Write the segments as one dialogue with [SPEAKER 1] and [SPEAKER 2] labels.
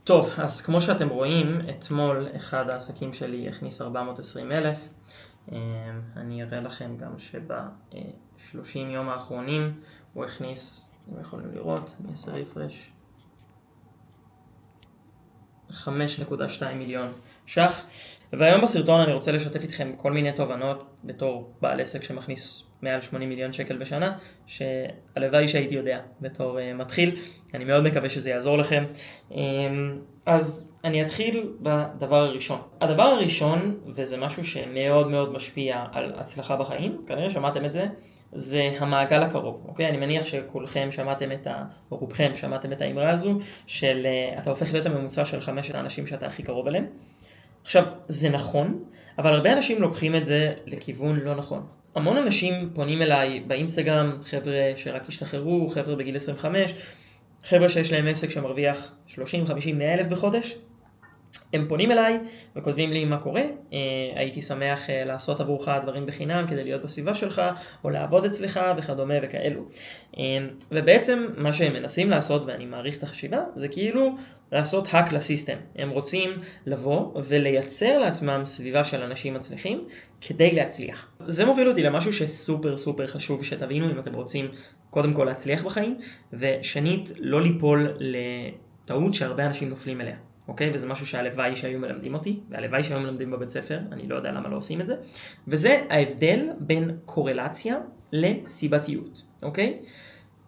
[SPEAKER 1] טוב, אז כמו שאתם רואים, אתמול אחד העסקים שלי הכניס 420,000. אני אראה לכם גם שב-30 יום האחרונים הוא הכניס, אתם יכולים לראות, אני אעשה רפרש, 5.2 מיליון ש"ח. והיום בסרטון אני רוצה לשתף איתכם כל מיני תובנות בתור בעל עסק שמכניס מעל 80 מיליון שקל בשנה, שהלוואי שהייתי יודע בתור מתחיל. אני מאוד מקווה שזה יעזור לכם. אז אני אתחיל בדבר הראשון. הדבר הראשון, וזה משהו שמאוד מאוד משפיע על הצלחה בחיים, כנראה שמעתם את זה, זה המעגל הקרוב, אוקיי? אני מניח שכולכם שמעתם או רובכם שמעתם את האמרה הזו, של אתה הופך להיות הממוצע של 5 האנשים שאתה הכי קרוב אליהם. עכשיו, זה נכון, אבל הרבה אנשים לוקחים את זה לכיוון לא נכון. המון אנשים פונים אליי באינסטגרם, חבר'ה שרק השתחררו, חבר'ה בגיל 25, חבר'ה שיש להם עסק שמרוויח 30, 50, 100 אלף בחודש. הם פונים אליי וכותבים לי מה קורה, הייתי שמח לעשות עבורך דברים בחינם כדי להיות בסביבה שלך, או לעבוד אצלך וכדומה וכאלו. ובעצם מה שהם מנסים לעשות, ואני מעריך את החשיבה, זה כאילו לעשות hack לסיסטם. הם רוצים לבוא ולייצר לעצמם סביבה של אנשים מצליחים כדי להצליח. זה מוביל אותי למשהו שסופר סופר חשוב שתבינו אם אתם רוצים קודם כל להצליח בחיים, ושנית לא ליפול לטעות שהרבה אנשים נופלים אליה. אוקיי? וזה משהו שהלוואי שהיו מלמדים אותי, והלוואי שהיו מלמדים בבית ספר, אני לא יודע למה לא עושים את זה, וזה ההבדל בין קורלציה לסיבתיות, אוקיי?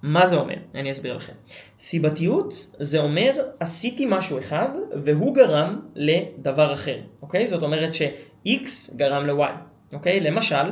[SPEAKER 1] מה זה אומר? אני אסביר לכם. סיבתיות זה אומר עשיתי משהו אחד והוא גרם לדבר אחר, אוקיי? זאת אומרת ש-X גרם ל-Y, אוקיי? למשל,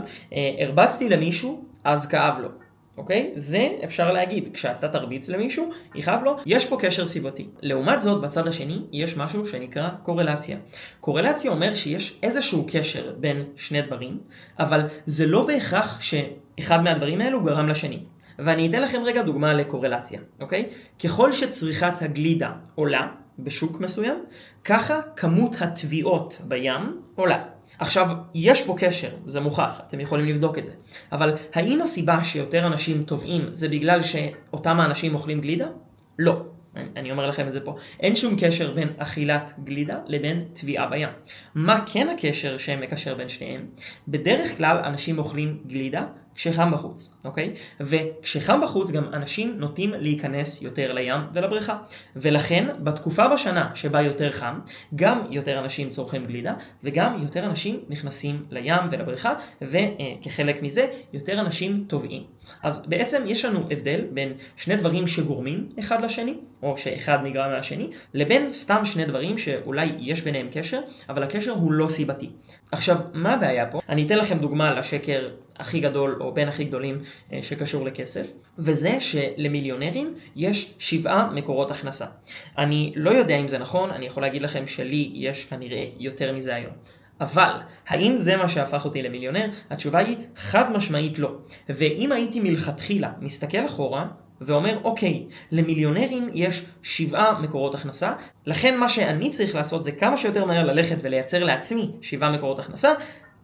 [SPEAKER 1] הרבצתי למישהו, אז כאב לו. אוקיי? זה אפשר להגיד, כשאתה תרביץ למישהו, יכאב לו, יש פה קשר סיבתי. לעומת זאת, בצד השני, יש משהו שנקרא קורלציה. קורלציה אומר שיש איזשהו קשר בין שני דברים, אבל זה לא בהכרח שאחד מהדברים האלו גרם לשני. ואני אתן לכם רגע דוגמה לקורלציה, אוקיי? ככל שצריכת הגלידה עולה בשוק מסוים, ככה כמות התביעות בים עולה. עכשיו, יש פה קשר, זה מוכח, אתם יכולים לבדוק את זה. אבל האם הסיבה שיותר אנשים טובעים זה בגלל שאותם האנשים אוכלים גלידה? לא. אני אומר לכם את זה פה. אין שום קשר בין אכילת גלידה לבין טביעה בים. מה כן הקשר שמקשר בין שניהם? בדרך כלל אנשים אוכלים גלידה כשחם בחוץ, אוקיי? וכשחם בחוץ גם אנשים נוטים להיכנס יותר לים ולבריכה. ולכן בתקופה בשנה שבה יותר חם, גם יותר אנשים צורכים גלידה, וגם יותר אנשים נכנסים לים ולבריכה, וכחלק מזה יותר אנשים טובעים. אז בעצם יש לנו הבדל בין שני דברים שגורמים אחד לשני, או שאחד נגרם מהשני, לבין סתם שני דברים שאולי יש ביניהם קשר, אבל הקשר הוא לא סיבתי. עכשיו, מה הבעיה פה? אני אתן לכם דוגמה לשקר הכי גדול או בין הכי גדולים שקשור לכסף, וזה שלמיליונרים יש 7 מקורות הכנסה. אני לא יודע אם זה נכון, אני יכול להגיד לכם שלי יש כנראה יותר מזה היום. אבל, האם זה מה שהפך אותי למיליונר? התשובה היא חד משמעית לא. ואם הייתי מלכתחילה מסתכל אחורה ואומר, אוקיי, למיליונרים יש 7 מקורות הכנסה, לכן מה שאני צריך לעשות זה כמה שיותר מהר ללכת ולייצר לעצמי 7 מקורות הכנסה,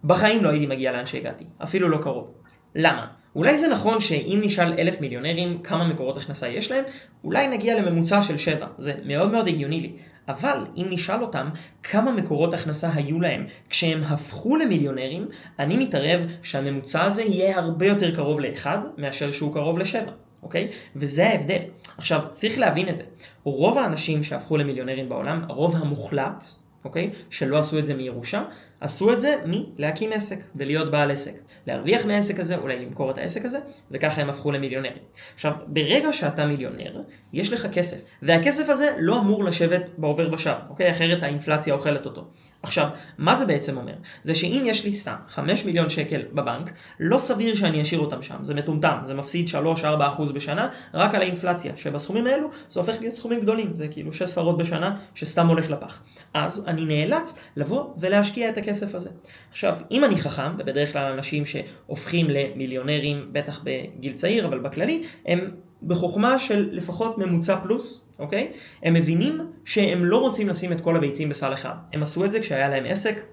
[SPEAKER 1] בחיים לא הייתי מגיע לאן שהגעתי, אפילו לא קרוב. למה? אולי זה נכון שאם נשאל 1,000 מיליונרים כמה מקורות הכנסה יש להם, אולי נגיע לממוצע של 7, זה מאוד מאוד הגיוני לי. אבל אם נשאל אותם כמה מקורות הכנסה היו להם כשהם הפכו למיליונרים, אני מתערב שהממוצע הזה יהיה הרבה יותר קרוב ל1 מאשר שהוא קרוב ל7. אוקיי? וזה ההבדל. עכשיו, צריך להבין את זה. רוב האנשים שהפכו למיליונרים בעולם, הרוב המוחלט, אוקיי? שלא עשו את זה מירושה, עשו את זה מלהקים עסק ולהיות בעל עסק. להרוויח מהעסק הזה, אולי למכור את העסק הזה, וככה הם הפכו למיליונרים. עכשיו, ברגע שאתה מיליונר, יש לך כסף. והכסף הזה לא אמור לשבת בעובר ושב, אוקיי? אחרת האינפלציה אוכלת אותו. עכשיו, מה זה בעצם אומר? זה שאם יש לי סתם 5 מיליון שקל בבנק, לא סביר שאני אשאיר אותם שם. זה מטומטם, זה מפסיד 3-4% בשנה, רק על האינפלציה, שבסכומים האלו זה הופך להיות סכומים גדולים. זה כאילו 6 ספרות בשנה שסתם הולך לפח. אז אני נאלץ לבוא ולהשקיע את הכסף הזה. עכשיו, אם אני חכם, ובדרך כלל אנשים שהופכים למיליונרים, בטח בגיל צעיר, אבל בכללי, הם בחוכמה של לפחות ממוצע פלוס, אוקיי? הם מבינים שהם לא רוצים לשים את כל הביצים בסל אחד. הם עשו את זה כשהיה להם עסק.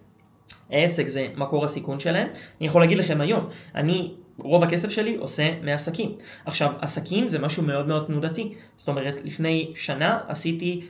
[SPEAKER 1] העסק זה מקור הסיכון שלהם. אני יכול להגיד לכם היום, רוב הכסף שלי עושה מעסקים. עכשיו, עסקים זה משהו מאוד מאוד תנודתי. זאת אומרת, לפני שנה עשיתי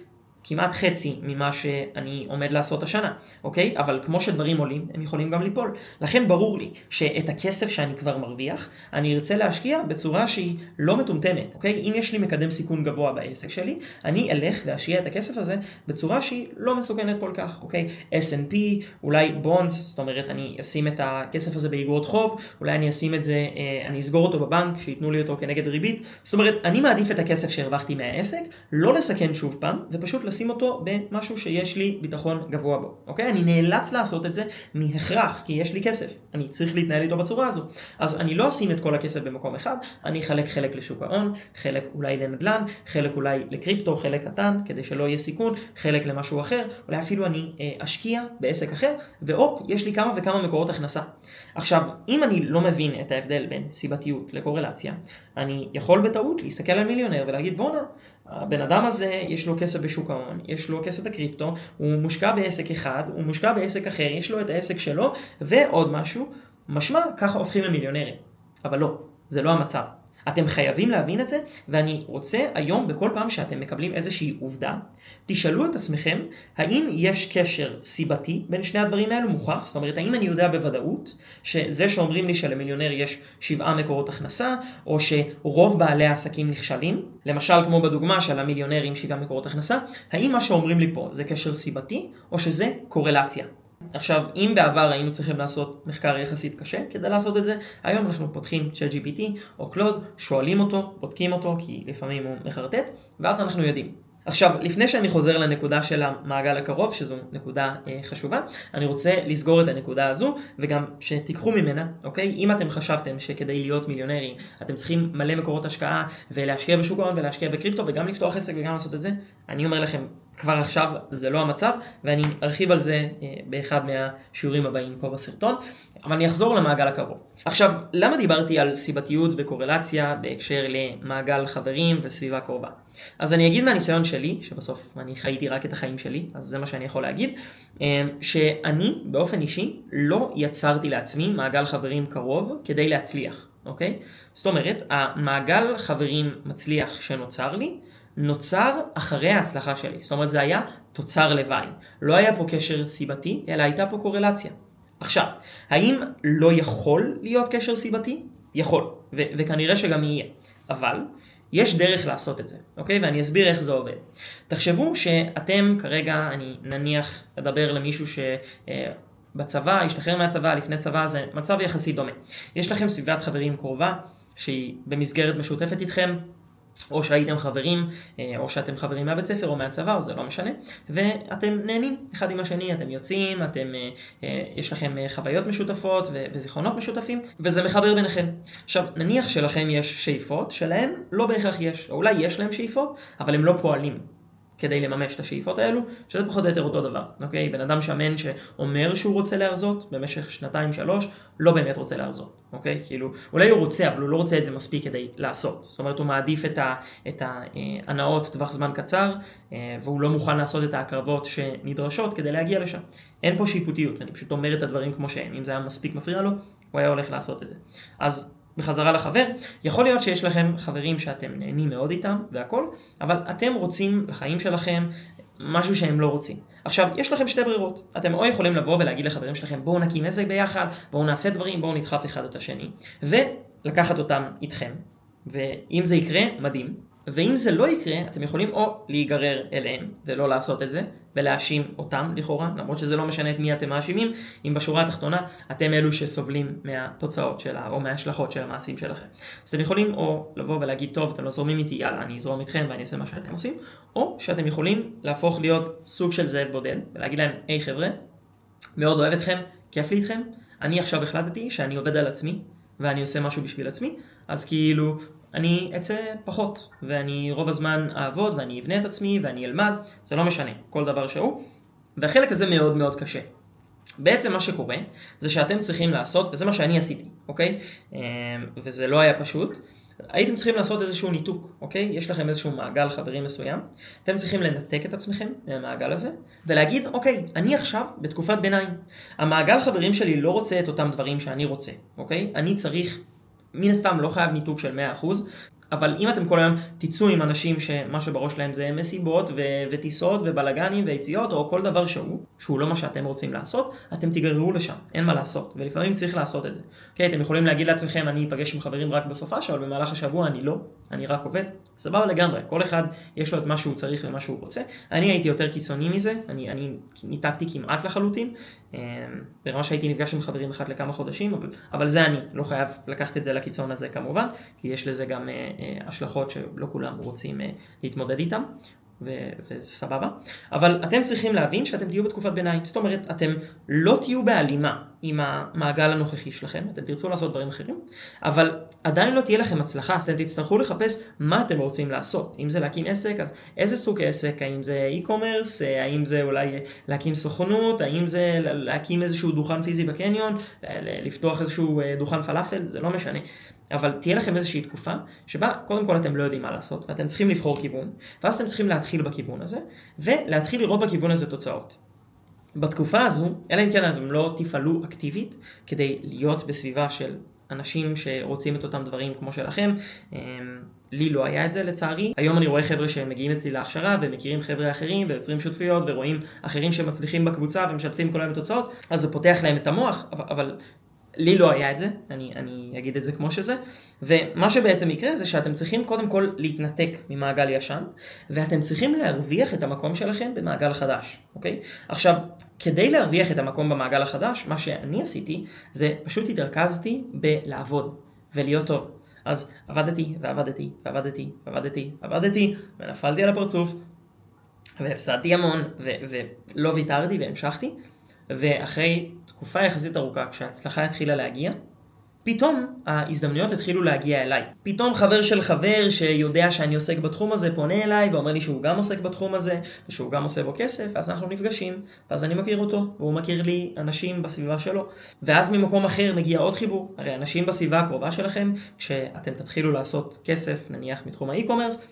[SPEAKER 1] כמעט חצי ממה שאני עומד לעשות השנה, אוקיי? אבל כמו שדברים עולים, הם יכולים גם ליפול. לכן ברור לי שאת הכסף שאני כבר מרוויח, אני ארצה להשקיע בצורה שהיא לא מטומטמת, אוקיי? אם יש לי מקדם סיכון גבוה בעסק שלי, אני אלך להשקיע את הכסף הזה בצורה שהיא לא מסוכנת כל כך, אוקיי? S&P, אולי בונדס, זאת אומרת, אני אשים את הכסף הזה באגרות חוב, אולי אני אשים את זה, אני אסגור אותו בבנק, שיתנו לי אותו כנגד ריבית. זאת אומרת, אני מעדיף את הכסף שהרווחתי מהעסק, לא לסכן שוב פעם, ופשוט לשים אותו במשהו שיש לי ביטחון גבוה בו, אוקיי? אני נאלץ לעשות את זה מהכרח, כי יש לי כסף. אני צריך להתנהל איתו בצורה הזו. אז אני לא אשים את כל הכסף במקום אחד, אני אחלק חלק לשוק ההון, חלק אולי לנדל"ן, חלק אולי לקריפטו, חלק קטן, כדי שלא יהיה סיכון, חלק למשהו אחר, אולי אפילו אני אשקיע בעסק אחר, ואופ, יש לי כמה וכמה מקורות הכנסה. עכשיו, אם אני לא מבין את ההבדל בין סיבתיות לקורלציה, אני יכול בטעות להסתכל על מיליונר ולהגיד, בוא'נה, הבן אדם הזה יש לו כסף בשוק ההון, יש לו כסף בקריפטו, הוא מושקע בעסק אחד, הוא מושקע בעסק אחר, יש לו את העסק שלו, ועוד משהו, משמע, ככה הופכים למיליונרים. אבל לא, זה לא המצב. אתם חייבים להבין את זה, ואני רוצה היום בכל פעם שאתם מקבלים איזושהי עובדה, תשאלו את עצמכם, האם יש קשר סיבתי בין שני הדברים האלו מוכח? זאת אומרת, האם אני יודע בוודאות שזה שאומרים לי שלמיליונר יש 7 מקורות הכנסה, או שרוב בעלי העסקים נכשלים, למשל כמו בדוגמה של המיליונר עם 7 מקורות הכנסה, האם מה שאומרים לי פה זה קשר סיבתי, או שזה קורלציה? עכשיו, אם בעבר היינו צריכים לעשות מחקר יחסית קשה כדי לעשות את זה, היום אנחנו פותחים ChatGPT או קלוד, שואלים אותו, בודקים אותו, כי לפעמים הוא מחרטט, ואז אנחנו יודעים. עכשיו, לפני שאני חוזר לנקודה של המעגל הקרוב, שזו נקודה חשובה, אני רוצה לסגור את הנקודה הזו, וגם שתיקחו ממנה, אוקיי? אם אתם חשבתם שכדי להיות מיליונרים, אתם צריכים מלא מקורות השקעה, ולהשקיע בשוק ההון ולהשקיע בקריפטו, וגם לפתוח עסק וגם לעשות את זה, אני אומר לכם, כבר עכשיו זה לא המצב, ואני ארחיב על זה באחד מהשיעורים הבאים פה בסרטון, אבל אני אחזור למעגל הקרוב. עכשיו, למה דיברתי על סיבתיות וקורלציה בהקשר למעגל חברים וסביבה קרובה? אז אני אגיד מהניסיון שלי, שבסוף אני חייתי רק את החיים שלי, אז זה מה שאני יכול להגיד, שאני באופן אישי לא יצרתי לעצמי מעגל חברים קרוב כדי להצליח, אוקיי? זאת אומרת, המעגל חברים מצליח שנוצר לי, נוצר אחרי ההצלחה שלי. זאת אומרת, זה היה תוצר לוואי. לא היה פה קשר סיבתי, אלא הייתה פה קורלציה. עכשיו, האם לא יכול להיות קשר סיבתי? יכול, וכנראה שגם יהיה. אבל יש דרך לעשות את זה, אוקיי? ואני אסביר איך זה עובד. תחשבו שאתם כרגע, אני נניח אדבר למישהו בצבא, ישתחרר מהצבא, לפני צבא, זה מצב יחסית דומה. יש לכם סביבת חברים קרובה, שהיא במסגרת משותפת איתכם, או שהייתם חברים, או שאתם חברים מהבית ספר או מהצבא, או זה לא משנה, ואתם נהנים אחד עם השני, אתם יוצאים, יש לכם חוויות משותפות וזיכרונות משותפים, וזה מחבר ביניכם. עכשיו, נניח שלכם יש שאיפות, שלהם לא בהכרח יש, או אולי יש להם שאיפות, אבל הם לא פועלים כדי לממש את השאיפות האלו, שזה פחות או יותר אותו דבר, אוקיי? בן אדם שמן שאומר שהוא רוצה להרזות במשך 2-3, לא באמת רוצה להרזות, אוקיי? כאילו, אולי הוא רוצה, אבל הוא לא רוצה את זה מספיק כדי לעשות. זאת אומרת, הוא מעדיף את ההנאות טווח זמן קצר, והוא לא מוכן לעשות את ההקרבות שנדרשות כדי להגיע לשם. אין פה שיפוטיות, אני פשוט אומר את הדברים כמו שהם. אם זה היה מספיק מפריע לו, הוא היה הולך לעשות את זה. אז בחזרה לחבר, יכול להיות שיש לכם חברים שאתם נהנים מאוד איתם והכל, אבל אתם רוצים לחיים שלכם משהו שהם לא רוצים. עכשיו, יש לכם שתי ברירות. אתם או יכולים לבוא ולהגיד לחברים שלכם, בואו נקים עסק ביחד, בואו נעשה דברים, בואו נדחף אחד את השני, ולקחת אותם איתכם. ואם זה יקרה, מדהים. ואם זה לא יקרה, אתם יכולים או להיגרר אליהם ולא לעשות את זה, ולהאשים אותם לכאורה, למרות שזה לא משנה את מי אתם מאשימים, אם בשורה התחתונה אתם אלו שסובלים מהתוצאות שלה, או מההשלכות של המעשים שלכם. אז אתם יכולים או לבוא ולהגיד, טוב, אתם לא זורמים איתי, יאללה, אני אזרום איתכם ואני אעשה מה שאתם עושים, או שאתם יכולים להפוך להיות סוג של זאב בודד, ולהגיד להם, היי חבר'ה, מאוד אוהב אתכם, כיף לי איתכם, אני עכשיו החלטתי שאני עובד על עצמי, ואני עושה משהו בשביל עצמי, אז כאילו אני אצא פחות, ואני רוב הזמן אעבוד, ואני אבנה את עצמי, ואני אלמד, זה לא משנה, כל דבר שהוא, והחלק הזה מאוד מאוד קשה. בעצם מה שקורה, זה שאתם צריכים לעשות, וזה מה שאני עשיתי, אוקיי? וזה לא היה פשוט, הייתם צריכים לעשות איזשהו ניתוק, אוקיי? יש לכם איזשהו מעגל חברים מסוים, אתם צריכים לנתק את עצמכם מהמעגל הזה, ולהגיד, אוקיי, אני עכשיו בתקופת ביניים, המעגל חברים שלי לא רוצה את אותם דברים שאני רוצה, אוקיי? אני צריך, מן הסתם לא חייב ניתוק של 100%, אבל אם אתם כל היום תצאו עם אנשים שמה שבראש להם זה מסיבות וטיסות ובלגנים ויציאות או כל דבר שהוא לא מה שאתם רוצים לעשות, אתם תיגררו לשם, אין מה לעשות, ולפעמים צריך לעשות את זה. אוקיי, אתם יכולים להגיד לעצמכם, אני אפגש עם חברים רק בסופה, אבל במהלך השבוע אני לא, אני רק עובד. סבבה לגמרי, כל אחד יש לו את מה שהוא צריך ומה שהוא רוצה. אני הייתי יותר קיצוני מזה, אני ניתקתי כמעט לחלוטין, ברמה שהייתי נפגש עם חברים אחת לכמה חודשים, אבל זה אני, לא חייב לקחת את זה לקיצון הזה כמובן, כי יש לזה גם השלכות שלא כולם רוצים להתמודד איתם, וזה סבבה. אבל אתם צריכים להבין שאתם תהיו בתקופת ביניים, זאת אומרת, אתם לא תהיו בהלימה עם המעגל הנוכחי שלכם, אתם תרצו לעשות דברים אחרים, אבל עדיין לא תהיה לכם הצלחה, אתם תצטרכו לחפש מה אתם רוצים לעשות. אם זה להקים עסק, אז איזה סוג עסק? האם זה e-commerce? האם זה אולי להקים סוכנות? האם זה להקים איזשהו דוכן פיזי בקניון? לפתוח איזשהו דוכן פלאפל? זה לא משנה. אבל תהיה לכם איזושהי תקופה שבה קודם כל אתם לא יודעים מה לעשות, ואתם צריכים לבחור כיוון, ואז אתם צריכים להתחיל בכיוון הזה, ולהתחיל לראות בכיוון הזה תוצאות. בתקופה הזו, אלא אם כן אתם לא תפעלו אקטיבית, כדי להיות בסביבה של אנשים שרוצים את אותם דברים כמו שלכם, לי לא היה את זה לצערי. היום אני רואה חבר'ה שמגיעים אצלי להכשרה, ומכירים חבר'ה אחרים, ויוצרים שותפויות, ורואים אחרים שמצליחים בקבוצה, ומשתפים כל היום תוצאות, אז זה פותח להם את המוח, אבל לי לא היה את זה, אני אגיד את זה כמו שזה, ומה שבעצם יקרה זה שאתם צריכים קודם כל להתנתק ממעגל ישן, ואתם צריכים להרוויח את המקום שלכם במעגל חדש, אוקיי? עכשיו, כדי להרוויח את המקום במעגל החדש, מה שאני עשיתי, זה פשוט התרכזתי בלעבוד ולהיות טוב. אז עבדתי, ונפלתי על הפרצוף, והפסדתי המון, ולא ויתרתי והמשכתי, ואחרי תקופה יחסית ארוכה, כשההצלחה התחילה להגיע, פתאום ההזדמנויות התחילו להגיע אליי. פתאום חבר של חבר שיודע שאני עוסק בתחום הזה פונה אליי ואומר לי שהוא גם עוסק בתחום הזה ושהוא גם עושה בו כסף, אז אנחנו נפגשים, ואז אני מכיר אותו והוא מכיר לי אנשים בסביבה שלו, ואז ממקום אחר מגיע עוד חיבור. הרי אנשים בסביבה הקרובה שלכם, כשאתם תתחילו לעשות כסף נניח מתחום האי-קומרס,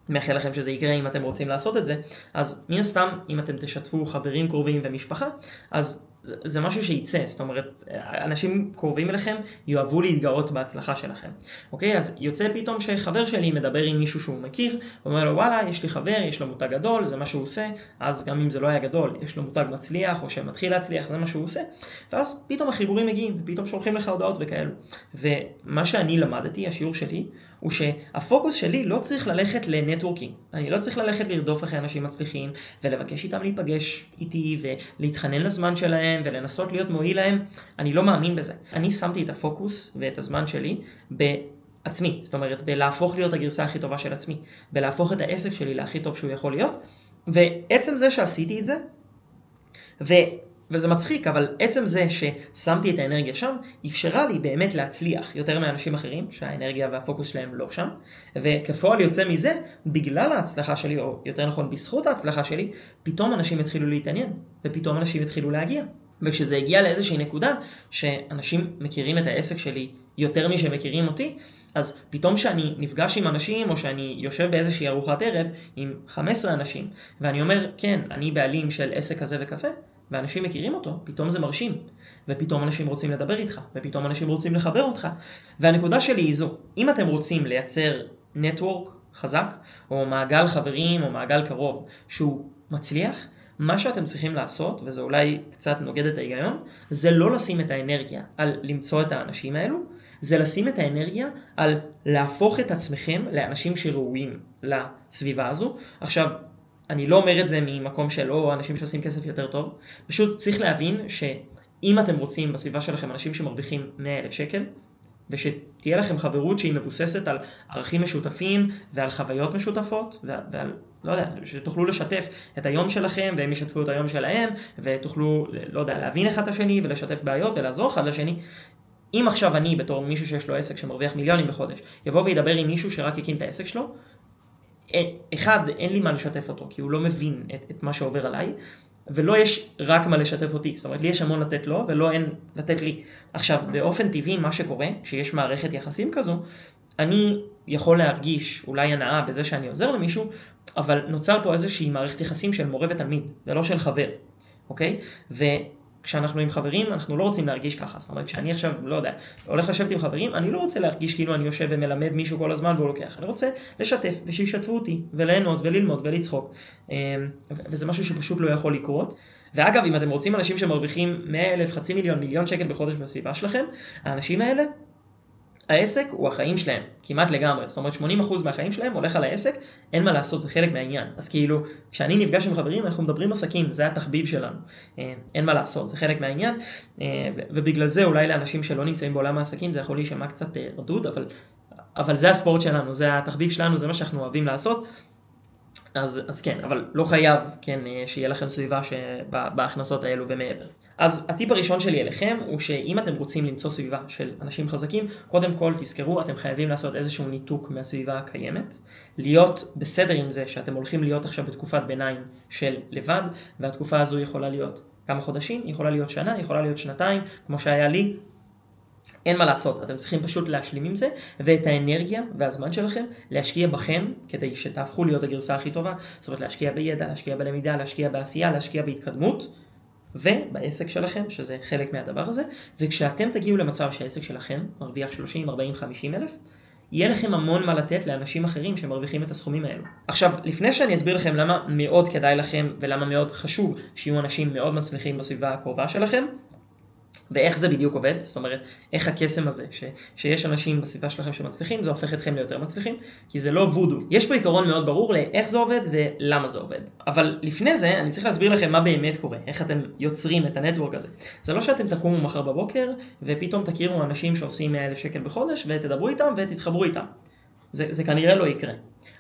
[SPEAKER 1] מאחל לכם שזה יקרה אם אתם רוצים לעשות את זה, אז מן הסתם אם אתם תשתפו חברים קרובים ומשפחה, אז זה משהו שייצא, זאת אומרת, אנשים קרובים אליכם יאהבו להתגאות בהצלחה שלכם. אוקיי? אז יוצא פתאום שחבר שלי מדבר עם מישהו שהוא מכיר, ואומר לו, וואלה, יש לי חבר, יש לו מותג גדול, זה מה שהוא עושה, אז גם אם זה לא היה גדול, יש לו מותג מצליח, או שמתחיל להצליח, זה מה שהוא עושה, ואז פתאום החיבורים מגיעים, ופתאום שולחים לך הודעות וכאלו. ומה שאני למדתי, השיעור שלי, הוא שהפוקוס שלי לא צריך ללכת לנטוורקינג. אני לא צריך ללכת לרדוף אחרי אנשים מצליחים, ולבקש איתם להיפגש איתי, ולהתחנן לזמן שלהם, ולנסות להיות מועיל להם. אני לא מאמין בזה. אני שמתי את הפוקוס ואת הזמן שלי בעצמי. זאת אומרת, בלהפוך להיות הגרסה הכי טובה של עצמי. בלהפוך את העסק שלי להכי טוב שהוא יכול להיות. ועצם זה שעשיתי את זה, וזה מצחיק, אבל עצם זה ששמתי את האנרגיה שם, אפשרה לי באמת להצליח יותר מאנשים אחרים, שהאנרגיה והפוקוס שלהם לא שם, וכפועל יוצא מזה, בגלל ההצלחה שלי, או יותר נכון בזכות ההצלחה שלי, פתאום אנשים התחילו להתעניין, ופתאום אנשים התחילו להגיע. וכשזה הגיע לאיזושהי נקודה, שאנשים מכירים את העסק שלי יותר משמכירים אותי, אז פתאום שאני נפגש עם אנשים, או שאני יושב באיזושהי ארוחת ערב עם 15 אנשים, ואני אומר, כן, אני בעלים של עסק כזה וכזה, ואנשים מכירים אותו, פתאום זה מרשים, ופתאום אנשים רוצים לדבר איתך, ופתאום אנשים רוצים לחבר אותך. והנקודה שלי היא זו, אם אתם רוצים לייצר נטוורק חזק, או מעגל חברים, או מעגל קרוב, שהוא מצליח, מה שאתם צריכים לעשות, וזה אולי קצת נוגד את ההיגיון, זה לא לשים את האנרגיה על למצוא את האנשים האלו, זה לשים את האנרגיה על להפוך את עצמכם לאנשים שראויים לסביבה הזו. עכשיו, אני לא אומר את זה ממקום של אנשים שעושים כסף יותר טוב, פשוט צריך להבין שאם אתם רוצים בסביבה שלכם אנשים שמרוויחים 100,000 שקל, ושתהיה לכם חברות שהיא מבוססת על ערכים משותפים ועל חוויות משותפות, ועל, לא יודע, שתוכלו לשתף את היום שלכם והם ישתפו את היום שלהם, ותוכלו, לא יודע, להבין אחד את השני ולשתף בעיות ולעזור אחד לשני. אם עכשיו אני בתור מישהו שיש לו עסק שמרוויח מיליונים בחודש, יבוא וידבר עם מישהו שרק הקים את העסק שלו, אחד, אין לי מה לשתף אותו, כי הוא לא מבין את מה שעובר עליי, ולא יש רק מה לשתף אותי. זאת אומרת, לי יש המון לתת לו, ולא אין לתת לי. עכשיו, באופן טבעי, מה שקורה, שיש מערכת יחסים כזו, אני יכול להרגיש אולי הנאה בזה שאני עוזר למישהו, אבל נוצר פה איזושהי מערכת יחסים של מורה ותלמיד, ולא של חבר, אוקיי? כשאנחנו עם חברים, אנחנו לא רוצים להרגיש ככה. זאת אומרת, כשאני עכשיו, לא יודע, הולך לשבת עם חברים, אני לא רוצה להרגיש כאילו אני יושב ומלמד מישהו כל הזמן והוא לוקח. אני רוצה לשתף ושישתפו אותי, וליהנות וללמוד ולצחוק. וזה משהו שפשוט לא יכול לקרות. ואגב, אם אתם רוצים אנשים שמרוויחים 100,000, חצי מיליון, מיליון שקל בחודש בסביבה שלכם, האנשים האלה, העסק הוא החיים שלהם, כמעט לגמרי. זאת אומרת, 80% מהחיים שלהם הולך על העסק, אין מה לעשות, זה חלק מהעניין. אז כאילו, כשאני נפגש עם חברים, אנחנו מדברים עסקים, זה התחביב שלנו. אין מה לעשות, זה חלק מהעניין. ובגלל זה, אולי לאנשים שלא נמצאים בעולם העסקים, זה יכול להישמע קצת רדוד, אבל זה הספורט שלנו, זה התחביב שלנו, זה מה שאנחנו אוהבים לעשות. אז כן, אבל לא חייב, כן, שיהיה לכם סביבה בהכנסות האלו ומעבר. אז הטיפ הראשון שלי אליכם הוא שאם אתם רוצים למצוא סביבה של אנשים חזקים, קודם כל תזכרו, אתם חייבים לעשות איזשהו ניתוק מהסביבה הקיימת, להיות בסדר עם זה שאתם הולכים להיות עכשיו בתקופת ביניים של לבד, והתקופה הזו יכולה להיות כמה חודשים, יכולה להיות שנה, יכולה להיות שנתיים, כמו שהיה לי. אין מה לעשות, אתם צריכים פשוט להשלים עם זה, ואת האנרגיה והזמן שלכם להשקיע בכם, כדי שתהפכו להיות הגרסה הכי טובה. זאת אומרת, להשקיע בידע, להשקיע בלמידה, להשקיע בעשייה, להשקיע בהתקדמות, ובעסק שלכם, שזה חלק מהדבר הזה. וכשאתם תגיעו למצב שהעסק שלכם מרוויח 30, 40, 50 אלף, יהיה לכם המון מה לתת לאנשים אחרים שמרוויחים את הסכומים האלו. עכשיו, לפני שאני אסביר לכם למה מאוד כדאי לכם, ולמה מאוד חשוב שיהיו אנשים מאוד מצליחים בסביבה הקרובה שלכם, ואיך זה בדיוק עובד, זאת אומרת, איך הקסם הזה, שיש אנשים בסביבה שלכם שמצליחים, זה הופך אתכם ליותר מצליחים, כי זה לא וודו. יש פה עיקרון מאוד ברור לאיך זה עובד ולמה זה עובד. אבל לפני זה, אני צריך להסביר לכם מה באמת קורה, איך אתם יוצרים את הנטוורק הזה. זה לא שאתם תקומו מחר בבוקר, ופתאום תכירו אנשים שעושים 100,000 שקל בחודש, ותדברו איתם ותתחברו איתם. זה כנראה לא יקרה.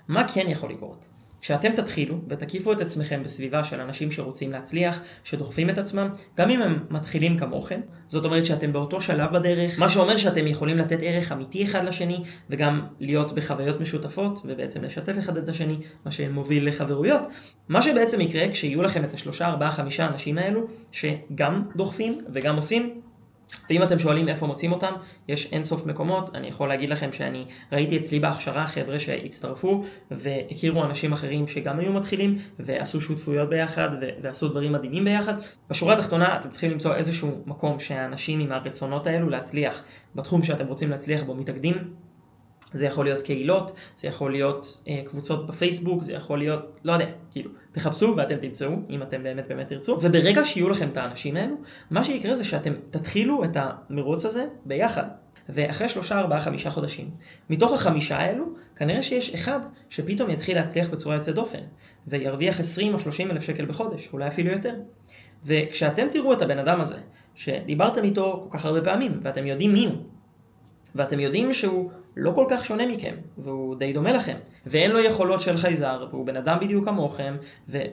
[SPEAKER 1] מה כן יכול לקרות? כשאתם תתחילו ותקיפו את עצמכם בסביבה של אנשים שרוצים להצליח, שדוחפים את עצמם, גם אם הם מתחילים כמוכם, זאת אומרת שאתם באותו שלב בדרך, מה שאומר שאתם יכולים לתת ערך אמיתי אחד לשני, וגם להיות בחוויות משותפות, ובעצם לשתף אחד את השני, מה שמוביל לחברויות. מה שבעצם יקרה כשיהיו לכם את 3, 4, 5 אנשים האלו, שגם דוחפים וגם עושים, ואם אתם שואלים איפה מוצאים אותם, יש אינסוף מקומות. אני יכול להגיד לכם שאני ראיתי אצלי בהכשרה חבר'ה שהצטרפו והכירו אנשים אחרים שגם היו מתחילים ועשו שותפויות ביחד ועשו דברים מדהימים ביחד. בשורה התחתונה אתם צריכים למצוא איזשהו מקום שהאנשים עם הרצונות האלו להצליח בתחום שאתם רוצים להצליח בו מתאגדים. זה יכול להיות קהילות, זה יכול להיות קבוצות בפייסבוק, זה יכול להיות, לא יודע, כאילו, תחפשו ואתם תמצאו, אם אתם באמת תרצו. וברגע שיהיו לכם את האנשים האלו, מה שיקרה זה שאתם תתחילו את המרוץ הזה ביחד. ואחרי 3, 4, 5 חודשים, מתוך ה5 האלו, כנראה שיש אחד שפתאום יתחיל להצליח בצורה יוצאת דופן, וירוויח 20 או 30 אלף שקל בחודש, אולי אפילו יותר. וכשאתם תראו את הבן אדם הזה, שדיברתם איתו כל כך הרבה פעמים, ואתם יודעים מי הוא, ואתם יודעים שהוא לא כל כך שונה מכם, והוא די דומה לכם, ואין לו יכולות של חייזר, והוא בן אדם בדיוק כמוכם, ואתם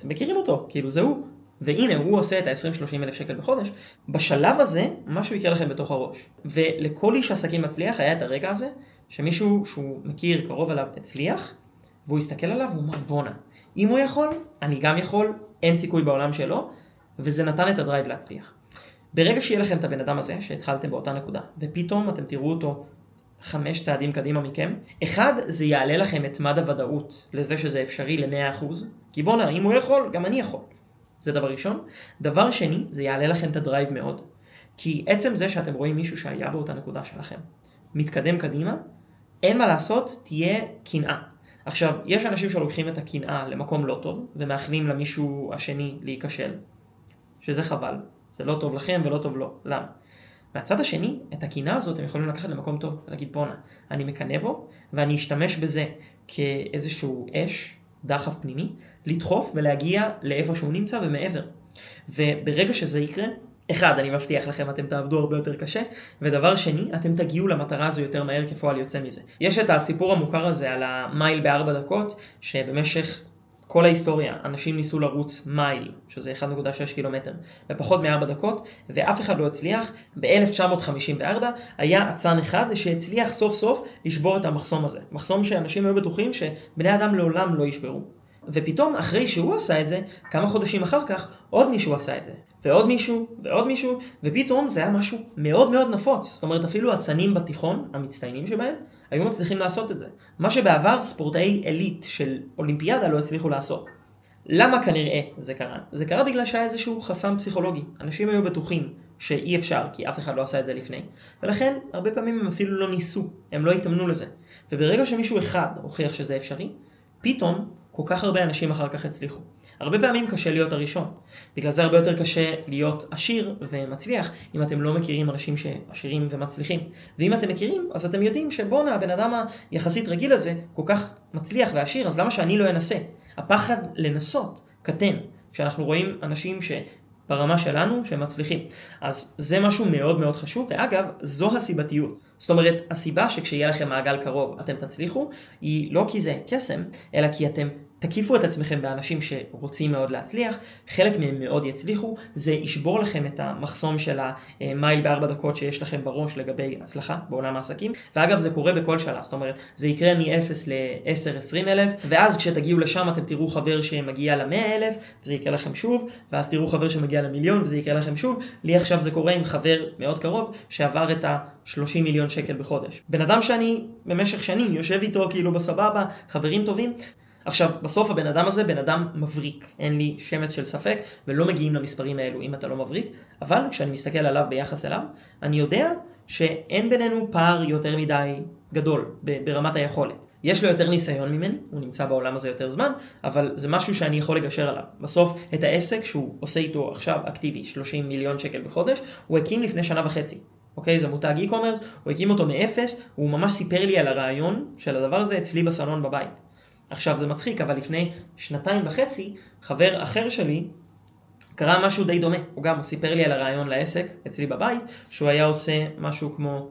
[SPEAKER 1] מכירים אותו, כאילו זה הוא. והנה, הוא עושה את ה-20-30 אלף שקל בחודש. בשלב הזה, משהו יקרה לכם בתוך הראש. ולכל איש עסקים מצליח היה את הרגע הזה, שמישהו שהוא מכיר קרוב אליו הצליח, והוא יסתכל עליו ואומר, בונה, אם הוא יכול, אני גם יכול, אין סיכוי בעולם שלו, וזה נתן את הדרייב להצליח. ברגע שיהיה לכם את הבן אדם הזה, שהתחלתם באותה נקודה, ופתאום אתם תראו אותו 5 צעדים קדימה מכם, אחד, זה יעלה לכם את מד הוודאות לזה שזה אפשרי ל100%, כי בונה, אם הוא יכול, גם אני יכול. זה דבר ראשון. דבר שני, זה יעלה לכם את הדרייב מאוד. כי עצם זה שאתם רואים מישהו שהיה באותה נקודה שלכם, מתקדם קדימה, אין מה לעשות, תהיה קנאה. עכשיו, יש אנשים שלוקחים את הקנאה למקום לא טוב, ומאחלים למישהו השני להיכשל, שזה חבל. זה לא טוב לכם ולא טוב לו. למה? מהצד השני, את הקנאה הזאת הם יכולים לקחת למקום טוב, ולהגיד בונה, אני מקנא בו, ואני אשתמש בזה כאיזשהו אש, דחף פנימי, לדחוף ולהגיע לאיפה שהוא נמצא ומעבר. וברגע שזה יקרה, אחד, אני מבטיח לכם, אתם תעבדו הרבה יותר קשה, ודבר שני, אתם תגיעו למטרה הזו יותר מהר כפועל יוצא מזה. יש את הסיפור המוכר הזה על המייל ב4 דקות, שבמשך כל ההיסטוריה, אנשים ניסו לרוץ מייל, שזה 1.6 קילומטר, בפחות מ4 דקות, ואף אחד לא הצליח. ב-1954 היה אצן אחד שהצליח סוף סוף לשבור את המחסום הזה. מחסום שאנשים היו בטוחים שבני אדם לעולם לא ישברו. ופתאום, אחרי שהוא עשה את זה, כמה חודשים אחר כך, עוד מישהו עשה את זה. ועוד מישהו, ועוד מישהו, ופתאום זה היה משהו מאוד מאוד נפוץ. זאת אומרת, אפילו הצנים בתיכון, המצטיינים שבהם, היו מצליחים לעשות את זה. מה שבעבר ספורטאי אליט של אולימפיאדה לא הצליחו לעשות. למה כנראה זה קרה? זה קרה בגלל שהיה איזשהו חסם פסיכולוגי. אנשים היו בטוחים שאי אפשר, כי אף אחד לא עשה את זה לפני. ולכן, הרבה פעמים הם אפילו לא ניסו, הם לא התאמנו לזה. וברגע שמישהו אחד הוכיח שזה אפשרי, פתאום כל כך הרבה אנשים אחר כך הצליחו. הרבה פעמים קשה להיות הראשון. בגלל זה הרבה יותר קשה להיות עשיר ומצליח, אם אתם לא מכירים אנשים שעשירים ומצליחים. ואם אתם מכירים, אז אתם יודעים שבונה, הבן אדם היחסית רגיל הזה, כל כך מצליח ועשיר, אז למה שאני לא אנסה? הפחד לנסות קטן, כשאנחנו רואים אנשים ברמה שלנו שהם מצליחים. אז זה משהו מאוד מאוד חשוב, ואגב, זו הסיבתיות. זאת אומרת, הסיבה שכשיהיה לכם מעגל קרוב אתם תצליחו, היא לא כי זה קסם, אלא כי אתם תקיפו את עצמכם באנשים שרוצים מאוד להצליח, חלק מהם מאוד יצליחו, זה ישבור לכם את המחסום של המייל ב4 דקות שיש לכם בראש לגבי הצלחה בעולם העסקים, ואגב זה קורה בכל שלב, זאת אומרת זה יקרה מ-0 ל-10-20 אלף, ואז כשתגיעו לשם אתם תראו חבר שמגיע ל-100,000 וזה יקרה לכם שוב, ואז תראו חבר שמגיע ל1,000,000 וזה יקרה לכם שוב. לי עכשיו זה קורה עם חבר מאוד קרוב שעבר את ה-30 מיליון שקל בחודש. בן אדם שאני במשך שנים יושב איתו כאילו בסבבה, חברים טובים, עכשיו, בסוף הבן אדם הזה, בן אדם מבריק, אין לי שמץ של ספק, ולא מגיעים למספרים האלו אם אתה לא מבריק, אבל כשאני מסתכל עליו ביחס אליו, אני יודע שאין בינינו פער יותר מדי גדול ברמת היכולת. יש לו יותר ניסיון ממני, הוא נמצא בעולם הזה יותר זמן, אבל זה משהו שאני יכול לגשר עליו. בסוף, את העסק שהוא עושה איתו עכשיו אקטיבי, 30 מיליון שקל בחודש, הוא הקים לפני 1.5 שנה. אוקיי, זה מותג e-commerce, הוא הקים אותו מאפס, הוא ממש סיפר לי על הרעיון של הדבר הזה אצלי בסלון בבית. עכשיו זה מצחיק, אבל לפני 2.5 חבר אחר שלי קרה משהו די דומה. הוא סיפר לי על הרעיון לעסק אצלי בבית, שהוא היה עושה משהו כמו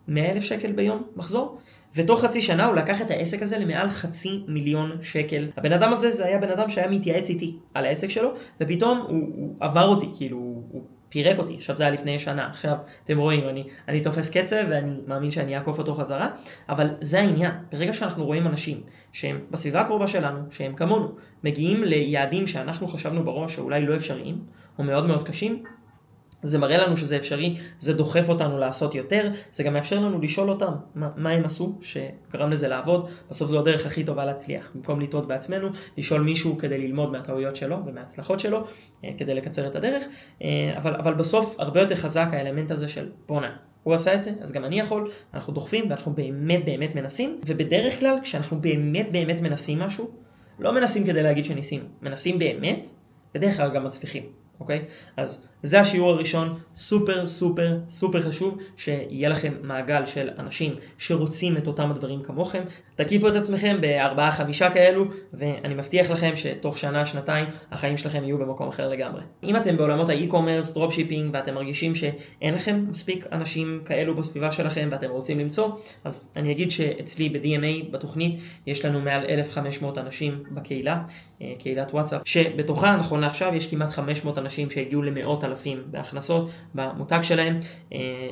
[SPEAKER 1] 100,000 שקל ביום מחזור, ותוך חצי שנה הוא לקח את העסק הזה למעל 500,000 שקל. הבן אדם הזה זה היה בן אדם שהיה מתייעץ איתי על העסק שלו, ופתאום הוא עבר אותי, כאילו הוא פירק אותי. עכשיו זה היה לפני שנה, עכשיו אתם רואים, אני תופס קצב ואני מאמין שאני אעקוף אותו חזרה, אבל זה העניין. ברגע שאנחנו רואים אנשים שהם בסביבה הקרובה שלנו, שהם כמונו, מגיעים ליעדים שאנחנו חשבנו בראש שאולי לא אפשריים, או מאוד מאוד קשים, זה מראה לנו שזה אפשרי, זה דוחף אותנו לעשות יותר, זה גם מאפשר לנו לשאול אותם מה הם עשו שגרם לזה לעבוד. בסוף זו הדרך הכי טובה להצליח, במקום לטעות בעצמנו, לשאול מישהו כדי ללמוד מהטעויות שלו ומההצלחות שלו, כדי לקצר את הדרך, אבל בסוף הרבה יותר חזק האלמנט הזה של בונה. הוא עשה את זה, אז גם אני יכול, אנחנו דוחפים ואנחנו באמת באמת מנסים, ובדרך כלל כשאנחנו באמת באמת מנסים משהו, לא מנסים כדי להגיד שניסינו, מנסים באמת, בדרך כלל גם מצליחים. אוקיי? אז זה השיעור הראשון, סופר סופר סופר חשוב, שיהיה לכם מעגל של אנשים שרוצים את אותם הדברים כמוכם. תקיפו את עצמכם ב4-5 כאלו, ואני מבטיח לכם שתוך שנה, שנתיים, החיים שלכם יהיו במקום אחר לגמרי. אם אתם בעולמות האי-קומרס, דרופשיפינג, ואתם מרגישים שאין לכם מספיק אנשים כאלו בסביבה שלכם, ואתם רוצים למצוא, אז אני אגיד שאצלי ב-DMA, בתוכנית, יש לנו מעל 1,500 אנשים בקהילה, קהילת וואטסאפ, שבתוכה, נכון לעכשיו, יש כמעט 500 אנשים שהגיעו למאות אלפים בהכנסות במותג שלהם.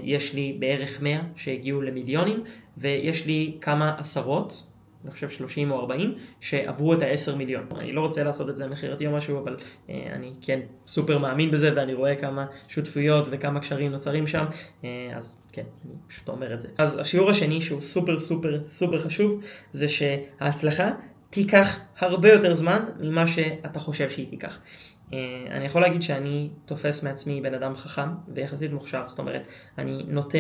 [SPEAKER 1] יש לי בערך 100 שהגיעו למיליונים, ויש לי כמה עשרות, אני חושב 30 או 40, שעברו את ה-10 מיליון. אני לא רוצה לעשות את זה מחירתי או משהו, אבל אני כן סופר מאמין בזה, ואני רואה כמה שותפויות וכמה קשרים נוצרים שם, אז כן, אני פשוט אומר את זה. אז השיעור השני, שהוא סופר סופר סופר חשוב, זה שההצלחה תיקח הרבה יותר זמן ממה שאתה חושב שהיא תיקח. אני יכול להגיד שאני תופס מעצמי בן אדם חכם ויחסית מוכשר, זאת אומרת, אני נוטה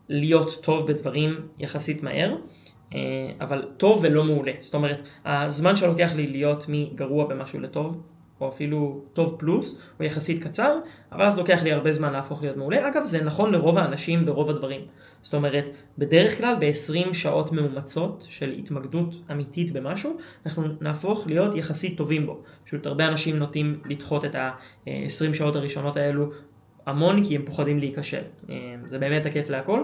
[SPEAKER 1] להיות טוב בדברים יחסית מהר, אבל טוב ולא מעולה. זאת אומרת, הזמן שלוקח לי להיות מגרוע במשהו לטוב, או אפילו טוב פלוס, הוא יחסית קצר, אבל אז לוקח לי הרבה זמן להפוך להיות מעולה. אגב, זה נכון לרוב האנשים ברוב הדברים. זאת אומרת, בדרך כלל ב-20 שעות מאומצות של התמקדות אמיתית במשהו, אנחנו נהפוך להיות יחסית טובים בו. פשוט הרבה אנשים נוטים לדחות את ה-20 שעות הראשונות האלו המון, כי הם פוחדים להיכשל. זה באמת הכיף להכל.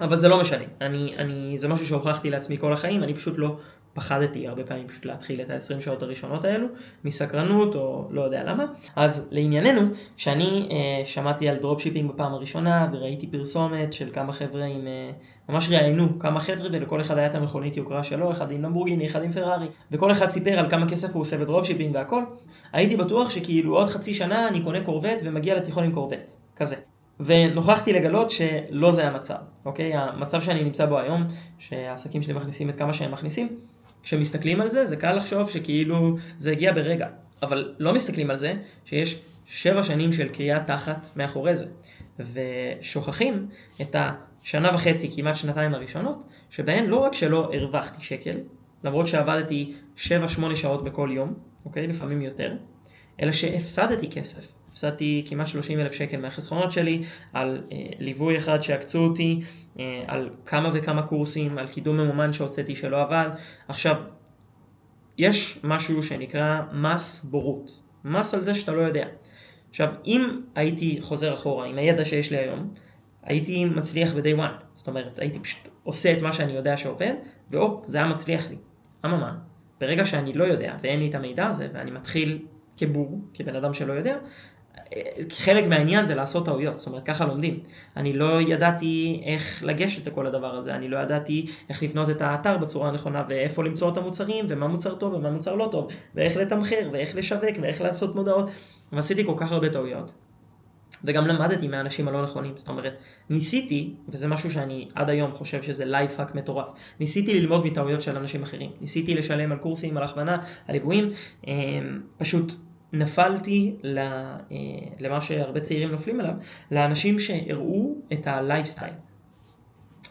[SPEAKER 1] אבל זה לא משנה. זה משהו שהוכחתי לעצמי כל החיים, אני פשוט לא פחדתי הרבה פעמים פשוט להתחיל את ה-20 שעות הראשונות האלו, מסקרנות או לא יודע למה. אז לענייננו, שאני שמעתי על דרופשיפינג בפעם הראשונה, וראיתי פרסומת של כמה חבר'ה ממש ראיינו כמה חבר'ה, ולכל אחד היה את המכונית יוקרה שלו, אחד עם למבורגיני, אחד עם פרארי, וכל אחד סיפר על כמה כסף הוא עושה בדרופשיפינג והכל. הייתי בטוח שכאילו עוד חצי שנה אני קונה קורבט ומגיע לתיכון עם קורבט, כזה. ונוכחתי לגלות שלא זה המצב, אוקיי? המצב שאני נמצא בו היום, שהעסקים שלי מכניסים את כמה שהם מכניסים, כשמסתכלים על זה, זה קל לחשוב שכאילו זה הגיע ברגע. אבל לא מסתכלים על זה שיש 7 שנים של קריאה תחת מאחורי זה. ושוכחים את השנה וחצי, כמעט שנתיים הראשונות, שבהן לא רק שלא הרווחתי שקל, למרות שעבדתי 7-8 שעות בכל יום, אוקיי? לפעמים יותר, אלא שהפסדתי כסף. הפסדתי כמעט 30,000 שקל מהחסכונות שלי, על ליווי אחד שעקצו אותי, על כמה וכמה קורסים, על קידום ממומן שהוצאתי שלא עבד. עכשיו, יש משהו שנקרא מס בורות. מס על זה שאתה לא יודע. עכשיו, אם הייתי חוזר אחורה עם הידע שיש לי היום, הייתי מצליח ב-day one. זאת אומרת, הייתי פשוט עושה את מה שאני יודע שעובד, זה היה מצליח לי. אממה, ברגע שאני לא יודע ואין לי את המידע הזה, ואני מתחיל כבור, כבן אדם שלא יודע, חלק מהעניין זה לעשות טעויות, זאת אומרת, ככה לומדים. אני לא ידעתי איך לגשת לכל הדבר הזה, אני לא ידעתי איך לבנות את האתר בצורה הנכונה, ואיפה למצוא את המוצרים, ומה מוצר טוב ומה מוצר לא טוב, ואיך לתמחר, ואיך לשווק, ואיך לעשות מודעות, ועשיתי כל כך הרבה טעויות. וגם למדתי מהאנשים הלא נכונים, זאת אומרת, ניסיתי, וזה משהו שאני עד היום חושב שזה לייפהאק מטורף, ניסיתי ללמוד מטעויות של אנשים אחרים, ניסיתי לשלם על קורסים, על הכוונה, על ליוויים, פשוט נפלתי למה שהרבה צעירים נופלים עליו, לאנשים שהראו את הלייפסטייל.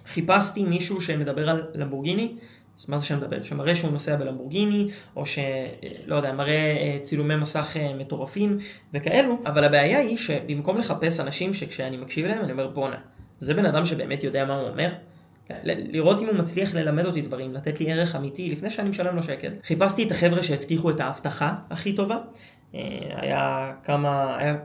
[SPEAKER 1] חיפשתי מישהו שמדבר על למבורגיני, מה זה שמדבר? שמראה שהוא נוסע בלמבורגיני, או שלא יודע, מראה צילומי מסך מטורפים וכאלו, אבל הבעיה היא שבמקום לחפש אנשים שכשאני מקשיב להם, אני אומר בונה, זה בן אדם שבאמת יודע מה הוא אומר, לראות אם הוא מצליח ללמד אותי דברים, לתת לי ערך אמיתי לפני שאני משלם לו שקל. חיפשתי את החבר'ה שהבטיחו את ההבטחה הכי טובה, היה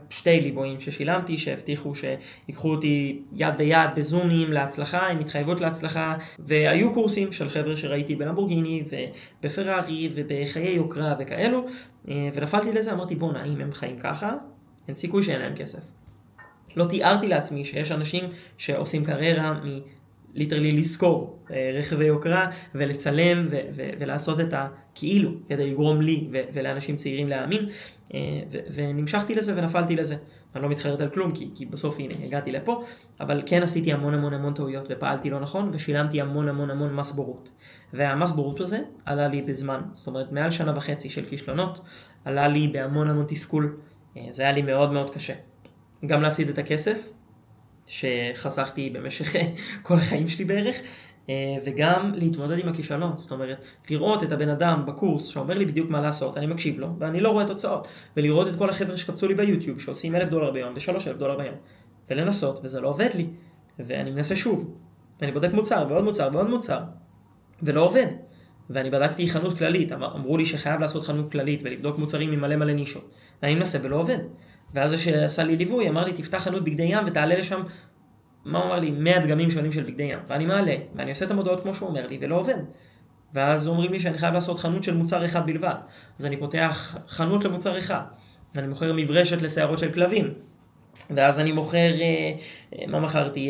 [SPEAKER 1] 2 ליוויים ששילמתי, שהבטיחו שיקחו אותי יד ביד בזומים להצלחה, עם התחייבות להצלחה, והיו קורסים של חבר'ה שראיתי בלמבורגיני ובפרארי ובחיי יוקרה וכאלו, ונפלתי לזה, אמרתי בונה, אם הם חיים ככה, אין סיכוי שאין להם כסף. לא תיארתי לעצמי שיש אנשים שעושים קריירה ליטרלי לזכור רכבי יוקרה ולצלם ולעשות את הכאילו כדי לגרום לי ולאנשים צעירים להאמין, ונמשכתי לזה ונפלתי לזה. אני לא מתחרט על כלום כי בסוף הנה הגעתי לפה, אבל כן עשיתי המון טעויות ופעלתי לא נכון ושילמתי המון מס בורות. והמס בורות הזה עלה לי בזמן, זאת אומרת מעל 1.5 שנה של כישלונות, עלה לי בהמון תסכול. זה היה לי מאוד קשה. גם להפסיד את הכסף שחסכתי במשך כל החיים שלי בערך, וגם להתמודד עם הכישלון. זאת אומרת, לראות את הבן אדם בקורס שאומר לי בדיוק מה לעשות, אני מקשיב לו ואני לא רואה תוצאות, ולראות את כל החבר'ה שקפצו לי ביוטיוב שעושים $1,000 ביום ו$3,000 ביום, ולנסות, וזה לא עובד לי, ואני מנסה שוב, אני בודק מוצר ועוד מוצר ועוד מוצר, ולא עובד. ואני בדקתי חנות כללית, אמרו לי שחייב לעשות חנות כללית ולבדוק מוצרים עם מלא נישות, ואני מנסה ולא עובד. ואז זה שעשה לי ליווי, אמר לי תפתח חנות בגדי ים ותעלה לשם, מה הוא אמר לי? 100 דגמים שונים של בגדי ים. ואני מעלה, ואני עושה את המודעות כמו שהוא אומר לי, ולא עובד. ואז אומרים לי שאני חייב לעשות חנות של מוצר אחד בלבד. אז אני פותח חנות למוצר אחד, ואני מוכר מברשת לשערות של כלבים. ואז אני מוכר, מה מכרתי?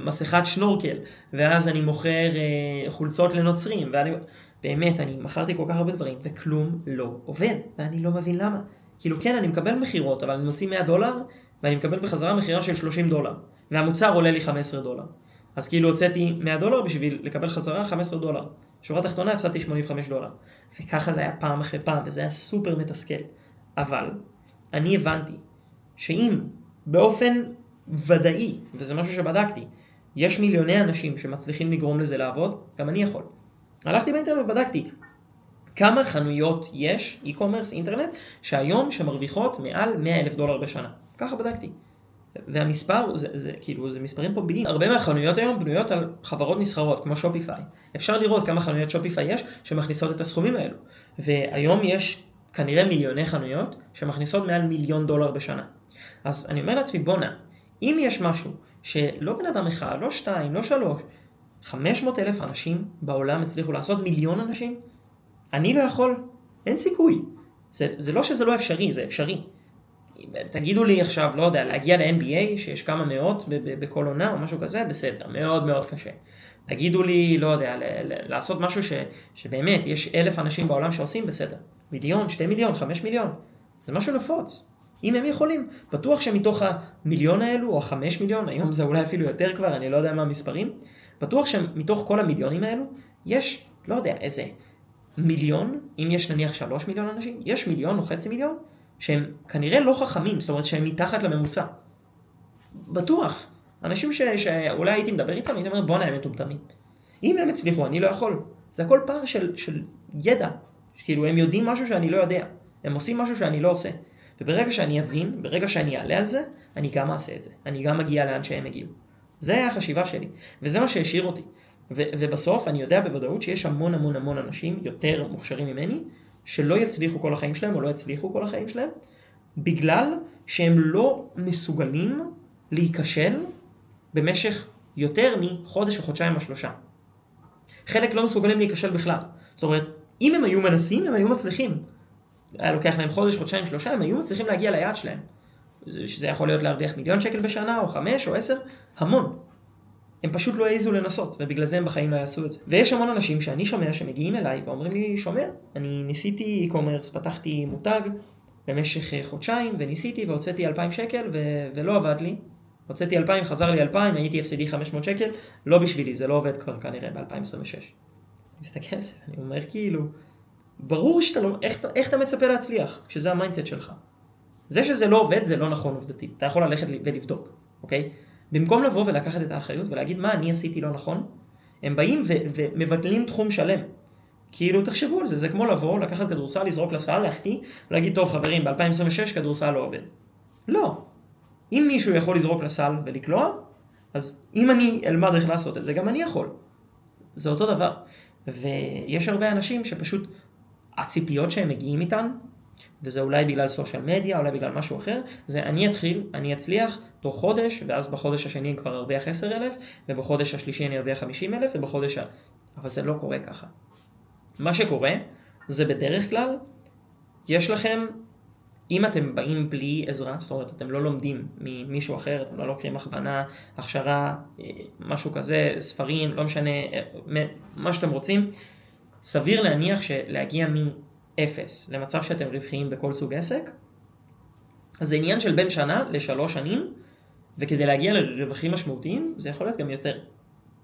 [SPEAKER 1] מסכת שנורקל. ואז אני מוכר חולצות לנוצרים. באמת, אני מכרתי כל כך הרבה דברים, וכלום לא עובד. ואני לא מבין למה. כאילו כן, אני מקבל מחירות, אבל אני מוציא $100, ואני מקבל בחזרה מחירה של $30. והמוצר עולה לי $15. אז כאילו הוצאתי $100 בשביל לקבל חזרה $15. שורה תחתונה הפסדתי $85. וככה זה היה פעם אחרי פעם, וזה היה סופר מתסכל. אבל אני הבנתי שאם באופן ודאי, וזה משהו שבדקתי, יש מיליוני אנשים שמצליחים לגרום לזה לעבוד, גם אני יכול. הלכתי באינטרנט ובדקתי כמה חנויות יש, e-commerce, אינטרנט, שהיום שמרוויחות מעל $100,000 בשנה. ככה בדקתי. והמספר, זה מספרים פה ביים. הרבה מהחנויות היום בנויות על חברות נסחרות, כמו שופיפיי. אפשר לראות כמה חנויות שופיפיי יש שמכניסות את הסכומים האלו. והיום יש כנראה מיליוני חנויות שמכניסות מעל $1,000,000 בשנה. אז אני אומר לעצמי, בונה, אם יש משהו שלא בן אדם אחד, לא 2, לא 3, 500,000 אנשים בעולם הצליחו לעשות, 1,000,000 אנשים, אני לא יכול, אין סיכוי. זה לא שזה לא אפשרי, זה אפשרי. תגידו לי עכשיו, לא יודע, להגיע ל-NBA, שיש כמה מאות בכל עונה או משהו כזה, בסדר, מאוד קשה. תגידו לי, לא יודע, לעשות משהו שבאמת יש 1,000 אנשים בעולם שעושים, בסדר. 1,000,000, 2 מיליון, 5 מיליון. זה משהו נפוץ. אם הם יכולים, בטוח שמתוך ה1,000,000 האלו, או 5 מיליון, היום זה אולי אפילו יותר כבר, אני לא יודע מה המספרים, בטוח שמתוך כל המיליונים האלו, יש, לא יודע, איזה מיליון, אם יש נניח 3 מיליון אנשים, יש 1.5 מיליון שהם כנראה לא חכמים, זאת אומרת שהם מתחת לממוצע. בטוח. אנשים שאולי הייתי מדבר איתם, הייתי אומר בוא נהיה מטומטמים. אם הם הצליחו, אני לא יכול. זה הכל פער של ידע. כאילו הם יודעים משהו שאני לא יודע. הם עושים משהו שאני לא עושה. וברגע שאני אבין, ברגע שאני אעלה על זה, אני גם אעשה את זה. אני גם מגיע לאן שהם הגיעו. זה היה החשיבה שלי. וזה מה שהשאיר אותי. ובסוף אני יודע בוודאות שיש המון המון המון אנשים יותר מוכשרים ממני, שלא יצליחו כל החיים שלהם, או לא יצליחו כל החיים שלהם, בגלל שהם לא מסוגלים להיכשל במשך יותר מחודש או חודשיים או 3. חלק לא מסוגלים להיכשל בכלל. זאת אומרת, אם הם היו מנסים, הם היו מצליחים. היה לוקח להם חודש, חודשיים, 3, הם היו מצליחים להגיע ליעד שלהם. שזה יכול להיות להרוויח 1,000,000 שקל בשנה, או 5 או 10, המון. הם פשוט לא העזו לנסות, ובגלל זה הם בחיים לא יעשו את זה. ויש המון אנשים שאני שומע שמגיעים אליי ואומרים לי, שומע, אני ניסיתי e-commerce, פתחתי מותג במשך חודשיים, וניסיתי והוצאתי 2,000 שקל ולא עבד לי. הוצאתי 2,000, חזר לי 2,000, הייתי הפסידי 500 שקל, לא בשבילי, זה לא עובד כבר כנראה ב-2026. אני מסתכל על זה, אני אומר כאילו, ברור שאתה לא, איך אתה מצפה להצליח, כשזה המיינדסט שלך. זה שזה לא עובד, זה לא נכון עובדתית. אתה יכול ללכת ולבדוק, אוקיי? במקום לבוא ולקחת את האחריות ולהגיד מה אני עשיתי לא נכון, הם באים ומבטלים תחום שלם. כאילו תחשבו על זה, זה כמו לבוא, לקחת כדורסל, לזרוק לסל, להחטיא, ולהגיד טוב חברים, ב-2026 כדורסל לא עובד. לא. אם מישהו יכול לזרוק לסל ולקלוע, אז אם אני אלמד איך לעשות את זה, גם אני יכול. זה אותו דבר. ויש הרבה אנשים שפשוט הציפיות שהם מגיעים איתן, וזה אולי בגלל סושיאל מדיה, אולי בגלל משהו אחר, זה אני אתחיל, אני אצליח תוך חודש, ואז בחודש השני אני כבר ארוויח 10,000, ובחודש השלישי אני ארוויח 50,000, אבל זה לא קורה ככה. מה שקורה, זה בדרך כלל, יש לכם, אם אתם באים בלי עזרה, זאת אומרת, אתם לא לומדים ממישהו אחר, אתם לא לוקחים הכוונה, הכשרה, משהו כזה, ספרים, לא משנה, מה שאתם רוצים, סביר להניח שלהגיע אפס, למצב שאתם רווחיים בכל סוג עסק, אז זה עניין של בין שנה ל3 שנים, וכדי להגיע לרווחים משמעותיים, זה יכול להיות גם יותר,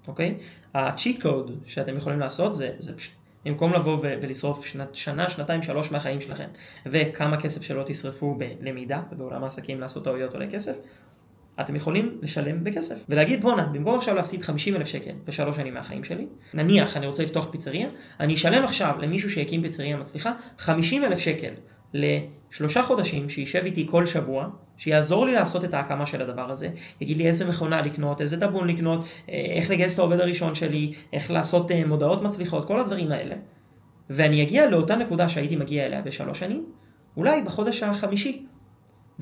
[SPEAKER 1] אוקיי? ה-cheat code שאתם יכולים לעשות, זה פשוט, במקום לבוא ולשרוף שנה, 2, 3 מהחיים שלכם, וכמה כסף שלא תשרפו בלמידה, ובעולם העסקים לעשות טעויות עולה כסף, אתם יכולים לשלם בכסף, ולהגיד בונה, במקום עכשיו להפסיד 50,000 שקל ב3 שנים מהחיים שלי, נניח אני רוצה לפתוח פיצריה, אני אשלם עכשיו למישהו שהקים פיצריה מצליחה 50,000 שקל ל3 חודשים, שישב איתי כל שבוע, שיעזור לי לעשות את ההקמה של הדבר הזה, יגיד לי איזה מכונה לקנות, איזה טאבון לקנות, איך לגייס את העובד הראשון שלי, איך לעשות מודעות מצליחות, כל הדברים האלה, ואני אגיע לאותה נקודה שהייתי מגיע אליה ב3 שנים, אולי בחודש החמישי,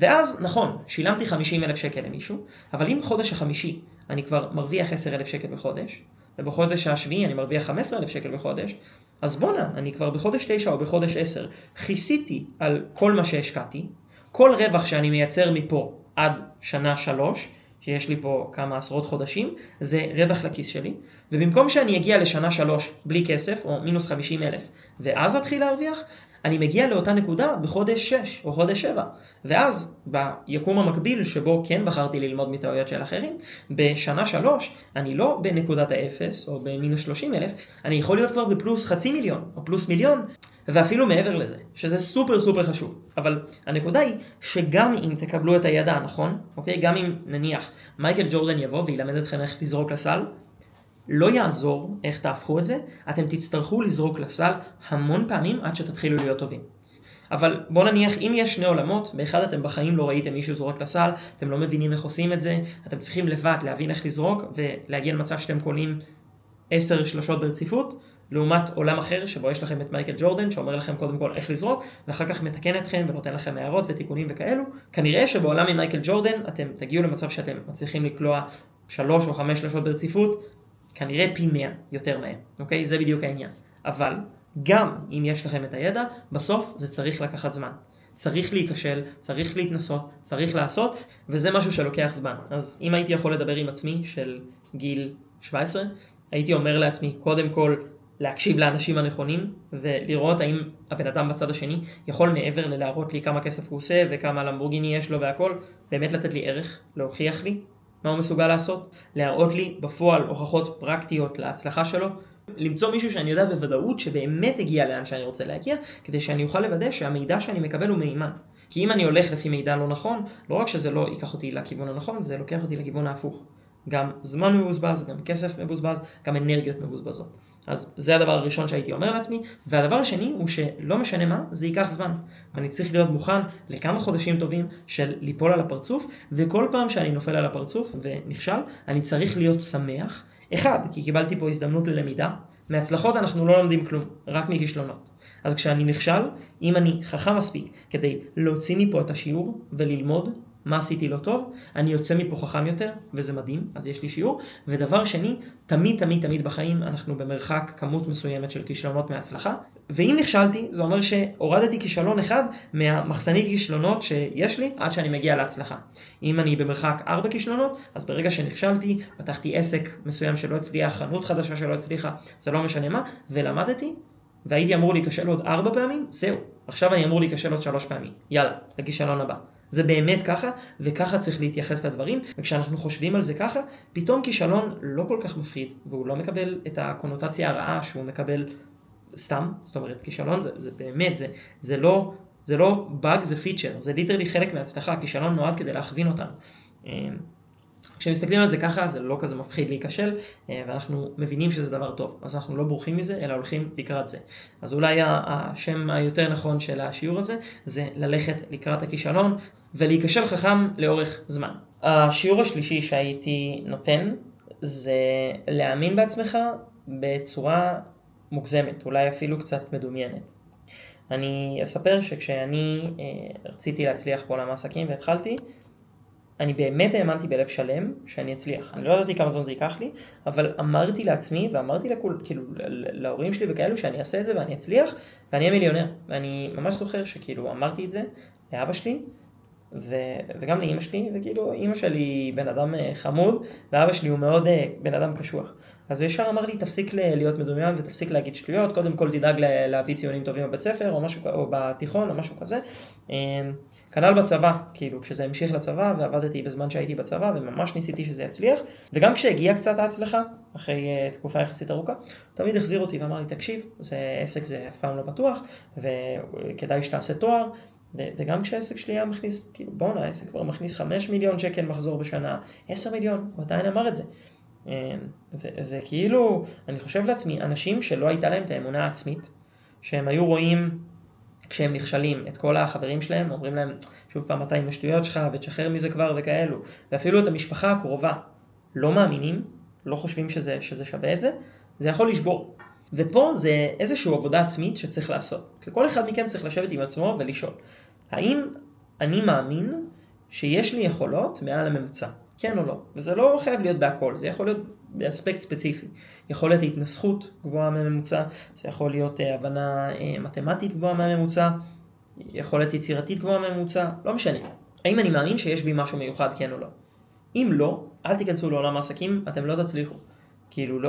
[SPEAKER 1] ואז, נכון, שילמתי 50,000 שקל למישהו, אבל אם בחודש החמישי אני כבר מרוויח 10,000 שקל בחודש, ובחודש השביעי אני מרוויח 15,000 שקל בחודש, אז בונה, אני כבר בחודש 9 או בחודש 10 חיסיתי על כל מה שהשקעתי, כל רווח שאני מייצר מפה עד שנה 3, שיש לי פה כמה עשרות חודשים, זה רווח לכיס שלי, ובמקום שאני אגיע לשנה 3 בלי כסף, או מינוס 50,000, ואז אתחיל להרוויח, אני מגיע לאותה נקודה בחודש 6 או חודש 7, ואז ביקום המקביל שבו כן בחרתי ללמוד מטעויות של אחרים, בשנה 3 אני לא בנקודת האפס או במינוס 30,000, אני יכול להיות כבר בפלוס 500,000 או פלוס 1,000,000, ואפילו מעבר לזה, שזה סופר סופר חשוב. אבל הנקודה היא שגם אם תקבלו את הידע הנכון, אוקיי? גם אם נניח מייקל ג'ורדן יבוא וילמד אתכם איך לזרוק לסל, לא יעזור איך תהפכו את זה, אתם תצטרכו לזרוק לסל המון פעמים עד שתתחילו להיות טובים. אבל בוא נניח, אם יש 2 עולמות, באחד אתם בחיים לא ראיתם מישהו זורק לסל, אתם לא מבינים איך עושים את זה, אתם צריכים לבד להבין איך לזרוק, ולהגיע למצב שאתם קונים 10 שלשות ברציפות, לעומת עולם אחר שבו יש לכם את מייקל ג'ורדן, שאומר לכם קודם כל איך לזרוק, ואחר כך מתקן אתכם ונותן לכם הערות ותיקונים וכאלו. כנראה שבעולם עם מייקל ג'ורדן, אתם תגיעו למצב שאתם מצליחים לקלוע 3 או 5 שלשות ברציפות, כנראה פי 100 יותר מהר, אוקיי? זה בדיוק העניין. אבל גם אם יש לכם את הידע, בסוף זה צריך לקחת זמן. צריך להיכשל, צריך להתנסות, צריך לעשות, וזה משהו שלוקח זמן. אז אם הייתי יכול לדבר עם עצמי של גיל 17, הייתי אומר לעצמי, קודם כל, להקשיב לאנשים הנכונים, ולראות האם הבן אדם בצד השני יכול מעבר ללהראות לי כמה כסף הוא עושה, וכמה למבורגיני יש לו והכל, באמת לתת לי ערך, להוכיח לי מה הוא מסוגל לעשות, להראות לי בפועל הוכחות פרקטיות להצלחה שלו, למצוא מישהו שאני יודע בוודאות שבאמת הגיע לאן שאני רוצה להגיע, כדי שאני אוכל לוודא שהמידע שאני מקבל הוא מהימן. כי אם אני הולך לפי מידע לא נכון, לא רק שזה לא ייקח אותי לכיוון הנכון, זה לוקח אותי לכיוון ההפוך. גם זמן מבוזבז, גם כסף מבוזבז, גם אנרגיות מבוזבזות. אז זה הדבר הראשון שהייתי אומר לעצמי, והדבר השני הוא שלא משנה מה, זה ייקח זמן. אני צריך להיות מוכן לכמה חודשים טובים של ליפול על הפרצוף, וכל פעם שאני נופל על הפרצוף ונכשל, אני צריך להיות שמח. אחד, כי קיבלתי פה הזדמנות ללמידה. מהצלחות אנחנו לא לומדים כלום, רק מכישלונות. אז כשאני נכשל, אם אני חכם מספיק כדי להוציא מפה את השיעור וללמוד מה עשיתי לא טוב, אני יוצא מפה חכם יותר, וזה מדהים, אז יש לי שיעור. ודבר שני, תמיד בחיים אנחנו במרחק כמות מסוימת של כישלונות מהצלחה, ואם נכשלתי, זה אומר שהורדתי כישלון אחד מהמחסנית כישלונות שיש לי עד שאני מגיע להצלחה. אם אני במרחק 4 כישלונות, אז ברגע שנכשלתי, פתחתי עסק מסוים שלא הצליח, חנות חדשה שלא הצליחה, זה לא משנה מה, ולמדתי, והייתי אמור להיכשל עוד 4 פעמים, זהו, עכשיו אני אמור להיכשל עוד 3 פעמים. יאללה, לכישלון הבא. זה באמת ככה, וככה צריך להתייחס לדברים, וכשאנחנו חושבים על זה ככה, פתאום כישלון לא כל כך מפחיד, והוא לא מקבל את הקונוטציה הרעה שהוא מקבל סתם. זאת אומרת, כישלון זה באמת, זה לא באג, זה פיצ'ר, זה ליטרלי חלק מההצלחה. כישלון נועד כדי להכווין אותנו. כשמסתכלים על זה ככה, זה לא כזה מפחיד להיכשל, ואנחנו מבינים שזה דבר טוב. אז אנחנו לא בורחים מזה, אלא הולכים לקראת זה. אז אולי השם היותר נכון של השיעור הזה, זה ללכת לקראת הכישלון, ולהיכשל חכם לאורך זמן. השיעור השלישי שהייתי נותן, זה להאמין בעצמך בצורה מוגזמת, אולי אפילו קצת מדומיינת. אני אספר שכשאני רציתי להצליח בעולם העסקים והתחלתי, אני באמת האמנתי בלב שלם שאני אצליח. אני לא ידעתי כמה זמן זה ייקח לי, אבל אמרתי לעצמי ואמרתי להורים שלי וכאלו שאני אעשה את זה ואני אצליח ואני אהיה מיליונר. ואני ממש זוכר שכאילו אמרתי את זה לאבא שלי וגם לאמא שלי, וכאילו אמא שלי בן אדם חמוד ואבא שלי הוא מאוד בן אדם קשוח. אז הוא ישר אמר לי, תפסיק להיות מדומיין ותפסיק להגיד שטויות, קודם כל תדאג להביא ציונים טובים בבית ספר או בתיכון או משהו כזה. כנ"ל בצבא, כאילו כשזה המשיך לצבא ועבדתי בזמן שהייתי בצבא וממש ניסיתי שזה יצליח, וגם כשהגיע קצת ההצלחה אחרי תקופה יחסית ארוכה, תמיד החזיר אותי ואמר לי, תקשיב, זה עסק, זה אף פעם לא בטוח וכדאי שתעשה תואר. וגם כשהעסק שלי היה מכניס, כאילו בואנה, העסק כבר מכניס 5 מיליון שקל מחזור בשנה, 10 מיליון, הוא עדיין אמר את זה. וכאילו, אני חושב לעצמי, אנשים שלא הייתה להם את האמונה העצמית, שהם היו רואים, כשהם נכשלים, את כל החברים שלהם, אומרים להם, שוב פעם, אתה עם השטויות שלך, ותשחרר מזה כבר וכאלו, ואפילו את המשפחה הקרובה, לא מאמינים, לא חושבים שזה שווה את זה, זה יכול לשבור. ופה זה איזושהי עבודה עצמית שצריך לעשות. כי כל אחד מכם צריך לשבת עם עצמו ולשאול, האם אני מאמין שיש לי יכולות מעל הממוצע? כן או לא? וזה לא חייב להיות בהכל, זה יכול להיות באספקט ספציפי. יכול להיות התנסחות גבוהה מהממוצע, זה יכול להיות הבנה מתמטית גבוהה מהממוצע, יכול להיות יצירתית גבוהה מהממוצע, לא משנה. האם אני מאמין שיש בי משהו מיוחד, כן או לא? אם לא, אל תיכנסו לעולם העסקים, אתם לא תצליחו. כאילו,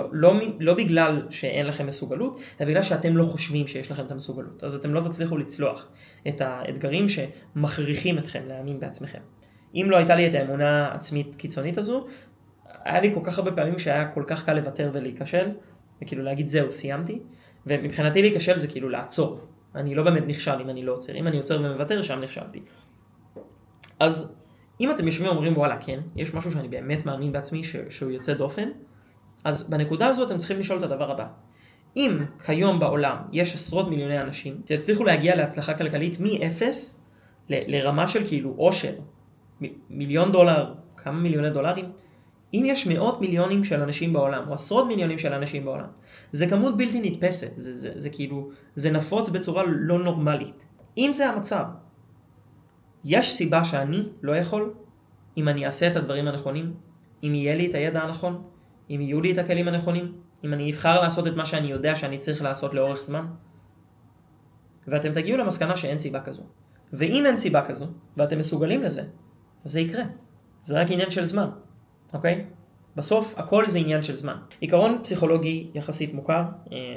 [SPEAKER 1] לא בגלל שאין לכם מסוגלות, אלא בגלל שאתם לא חושבים שיש לכם את המסוגלות. אז אתם לא תצליחו לצלוח את האתגרים שמכריחים אתכם להאמין בעצמכם. אם לא הייתה לי את האמונה העצמית קיצונית הזו, היה לי כל כך הרבה פעמים שהיה כל כך קל לוותר ולהיכשל, וכאילו להגיד זהו, סיימתי. ומבחינתי להיכשל זה כאילו לעצור. אני לא באמת נכשל אם אני לא עוצר. אם אני עוצר ומוותר, שם נכשלתי. אז אם אתם יושבים ואומרים, וואלה, כן, יש משהו שאני באמת מאמין בעצמי שהוא יוצא דופן, אז בנקודה הזאת אתם צריכים לשאול את הדבר הבא. אם כיום בעולם יש עשרות מיליוני אנשים שהצליחו להגיע להצלחה כלכלית מ-0 לרמה של כאילו עושר, $1,000,000, כמה מיליוני דולרים, אם יש מאות מיליונים של אנשים בעולם, או עשרות מיליונים של אנשים בעולם, זה כמות בלתי נתפסת, זה כאילו, זה נפוץ בצורה לא נורמלית. אם זה המצב, יש סיבה שאני לא יכול, אם אני אעשה את הדברים הנכונים, אם יהיה לי את הידע הנכון, אם יהיו לי את הכלים הנכונים, אם אני אבחר לעשות את מה שאני יודע שאני צריך לעשות לאורך זמן, ואתם תגיעו למסקנה שאין סיבה כזו. ואם אין סיבה כזו, ואתם מסוגלים לזה, אז זה יקרה. זה רק עניין של זמן, אוקיי? בסוף, הכל זה עניין של זמן. עיקרון פסיכולוגי יחסית מוכר,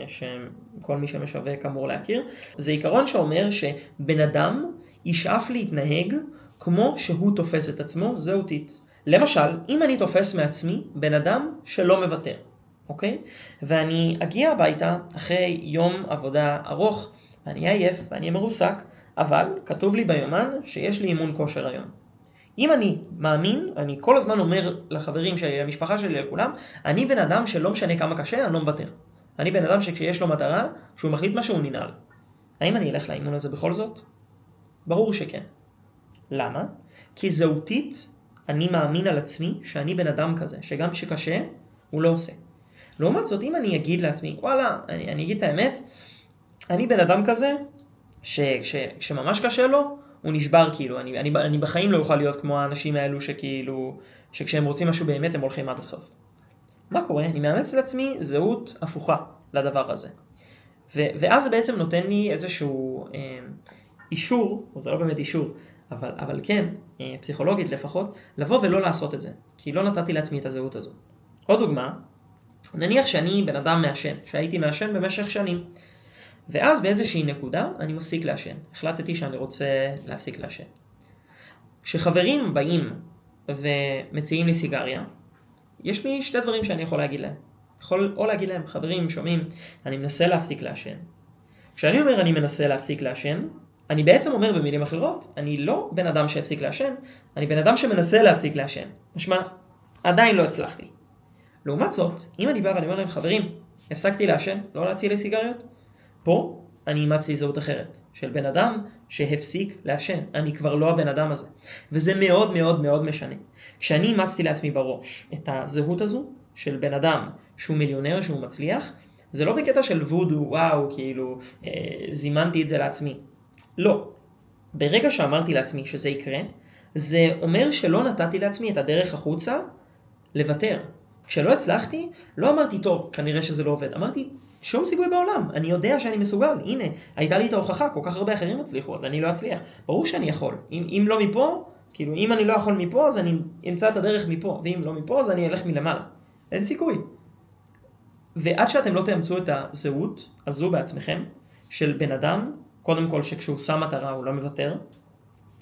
[SPEAKER 1] שכל מי שמשווק אמור להכיר, זה עיקרון שאומר שבן אדם ישאף להתנהג כמו שהוא תופס את עצמו, זהותית. למשל, אם אני תופס מעצמי בן אדם שלא מוותר, אוקיי? ואני אגיע הביתה אחרי יום עבודה ארוך, ואני עייף ואני מרוסק, אבל כתוב לי ביומן שיש לי אימון כושר היום. אם אני מאמין, אני כל הזמן אומר לחברים שלי, למשפחה שלי, לכולם, אני בן אדם שלא משנה כמה קשה, אני לא מוותר. אני בן אדם שכשיש לו מטרה, שהוא מחליט משהו, הוא ננעל. האם אני אלך לאימון הזה בכל זאת? ברור שכן. למה? כי זהותית אני מאמין על עצמי שאני בן אדם כזה, שגם כשקשה, הוא לא עושה. לעומת זאת, אם אני אגיד לעצמי, וואלה, אני אגיד את האמת, אני בן אדם כזה, שממש קשה לו, הוא נשבר כאילו, אני בחיים לא אוכל להיות כמו האנשים האלו שכאילו, שכשהם רוצים משהו באמת הם הולכים עד הסוף. מה קורה? אני מאמץ לעצמי זהות הפוכה לדבר הזה. ואז זה בעצם נותן לי איזשהו אישור, או זה לא באמת אישור, אבל כן, פסיכולוגית לפחות, לבוא ולא לעשות את זה, כי לא נתתי לעצמי את הזהות הזו. עוד דוגמה, נניח שאני בן אדם מעשן, שהייתי מעשן במשך שנים, ואז באיזושהי נקודה אני מפסיק לעשן. החלטתי שאני רוצה להפסיק לעשן. כשחברים באים ומציעים לי סיגריה, יש לי שתי דברים שאני יכול להגיד להם. יכול או להגיד להם, חברים, שומעים, אני מנסה להפסיק לעשן. כשאני אומר אני מנסה להפסיק לעשן, אני בעצם אומר במילים אחרות, אני לא בן אדם שהפסיק לעשן, אני בן אדם שמנסה להפסיק לעשן. משמע, עדיין לא הצלחתי. לעומת זאת, אם אני בא ואני אומר להם, חברים, הפסקתי לעשן, לא להציע לי סיגריות, פה אני אימצתי זהות אחרת, של בן אדם שהפסיק לעשן. אני כבר לא הבן אדם הזה. וזה מאוד מאוד מאוד משנה. כשאני אימצתי לעצמי בראש את הזהות הזו, של בן אדם שהוא מיליונר, שהוא מצליח, זה לא בקטע של וודו, וואו, כאילו, זימנתי את זה לעצמי. לא. ברגע שאמרתי לעצמי שזה יקרה, זה אומר שלא נתתי לעצמי את הדרך החוצה לוותר. כשלא הצלחתי, לא אמרתי, טוב, כנראה שזה לא עובד. אמרתי, שום סיכוי בעולם, אני יודע שאני מסוגל, הנה, הייתה לי את ההוכחה, כל כך הרבה אחרים הצליחו, אז אני לא אצליח. ברור שאני יכול. אם לא מפה, כאילו, אם אני לא יכול מפה, אז אני אמצא את הדרך מפה, ואם לא מפה, אז אני אלך מלמעלה. אין סיכוי. ועד שאתם לא תאמצו את הזהות הזו בעצמכם, של בן אדם, קודם כל שכשהוא שם מטרה הוא לא מוותר,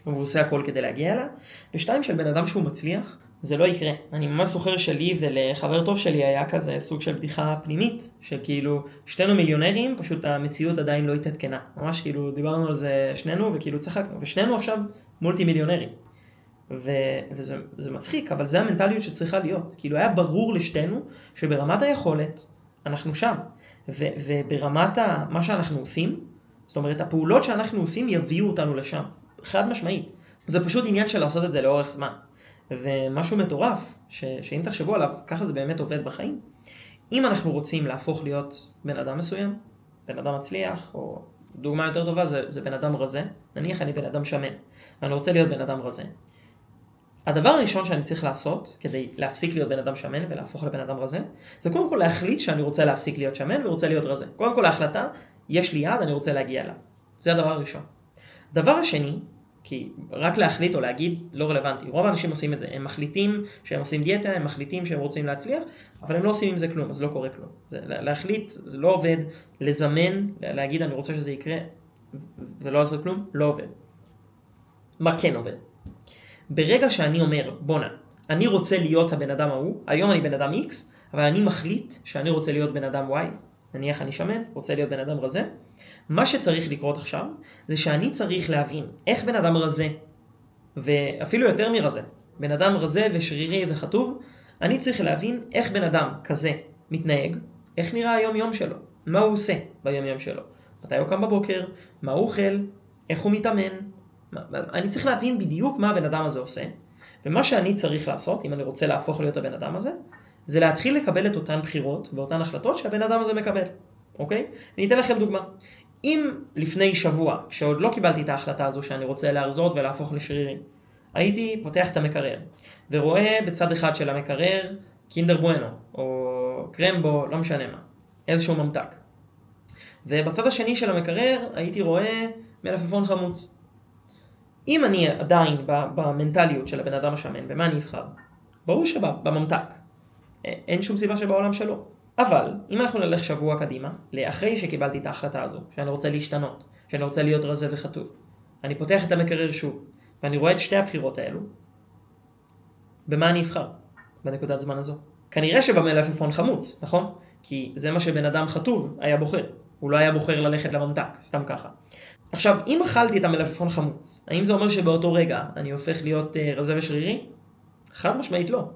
[SPEAKER 1] והוא עושה הכל כדי להגיע אליה, ושתיים של בן אדם שהוא מצליח, זה לא יקרה. אני ממש זוכר שלי ולחבר טוב שלי היה כזה סוג של בדיחה פנימית, שכאילו שתינו מיליונרים, פשוט המציאות עדיין לא התעדכנה. ממש כאילו דיברנו על זה שנינו וכאילו צחקנו, ושנינו עכשיו מולטי מיליונרים. וזה מצחיק, אבל זה המנטליות שצריכה להיות. כאילו היה ברור לשתינו שברמת היכולת אנחנו שם, וברמת מה שאנחנו עושים, זאת אומרת הפעולות שאנחנו עושים יביאו אותנו לשם, חד משמעית. זה פשוט עניין של לעשות את זה לאורך זמן. ומשהו מטורף, שאם תחשבו עליו, ככה זה באמת עובד בחיים. אם אנחנו רוצים להפוך להיות בן אדם מסוים, בן אדם מצליח, או דוגמה יותר טובה זה בן אדם רזה, נניח אני בן אדם שמן, ואני רוצה להיות בן אדם רזה. הדבר הראשון שאני צריך לעשות, כדי להפסיק להיות בן אדם שמן ולהפוך לבן אדם רזה, זה קודם כל להחליט שאני רוצה להפסיק להיות שמן ורוצה להיות רזה. קודם כל ההחלטה, יש לי יעד, אני רוצה להגיע אליו. זה הדבר הראשון. הדבר השני, כי רק להחליט או להגיד לא רלוונטי. רוב האנשים עושים את זה. הם מחליטים שהם עושים דיאטה, הם מחליטים שהם רוצים להצליח, אבל הם לא עושים עם זה כלום, אז לא קורה כלום. להחליט, זה לא עובד, לזמן, להגיד אני רוצה שזה יקרה, ולא לעשות כלום, לא עובד. מה כן עובד? ברגע שאני אומר, בונה, אני רוצה להיות הבן אדם ההוא, היום אני בן אדם X, אבל אני מחליט שאני רוצה להיות בן אדם Y, נניח אני שמן, רוצה להיות בן אדם רזה, מה שצריך לקרות עכשיו, זה שאני צריך להבין איך בן אדם רזה, ואפילו יותר מרזה, בן אדם רזה ושרירי וחטוב, אני צריך להבין איך בן אדם כזה מתנהג, איך נראה היום יום שלו, מה הוא עושה ביום יום שלו, מתי הוא קם בבוקר, מה הוא אוכל, איך הוא מתאמן, אני צריך להבין בדיוק מה הבן אדם הזה עושה, ומה שאני צריך לעשות, אם אני רוצה להפוך להיות הבן אדם הזה, זה להתחיל לקבל את אותן בחירות ואותן החלטות שהבן אדם הזה מקבל. אוקיי? אני אתן לכם דוגמה. אם לפני שבוע, כשעוד לא קיבלתי את ההחלטה הזו שאני רוצה להרזות ולהפוך לשרירי, הייתי פותח את המקרר, ורואה בצד אחד של המקרר קינדר בואנו, או קרמבו, לא משנה מה, איזשהו ממתק. ובצד השני של המקרר הייתי רואה מלפפון חמוץ. אם אני עדיין במנטליות של הבן אדם השמן, במה אני אבחר? ברור שבממתק. אין שום סיבה שבעולם שלו. אבל אם אנחנו נלך שבוע קדימה, לאחרי שקיבלתי את ההחלטה הזו, שאני רוצה להשתנות, שאני רוצה להיות רזה וחטוב, אני פותח את המקרר שוב, ואני רואה את שתי הבחירות האלו, במה אני אבחר בנקודת זמן הזו? כנראה שבמלפפון חמוץ, נכון? כי זה מה שבן אדם חטוב היה בוחר. הוא לא היה בוחר ללכת לממתק, סתם ככה. עכשיו, אם אכלתי את המלפפון חמוץ, האם זה אומר שבאותו רגע אני הופך להיות רזה ושרירי? חד משמעית לא.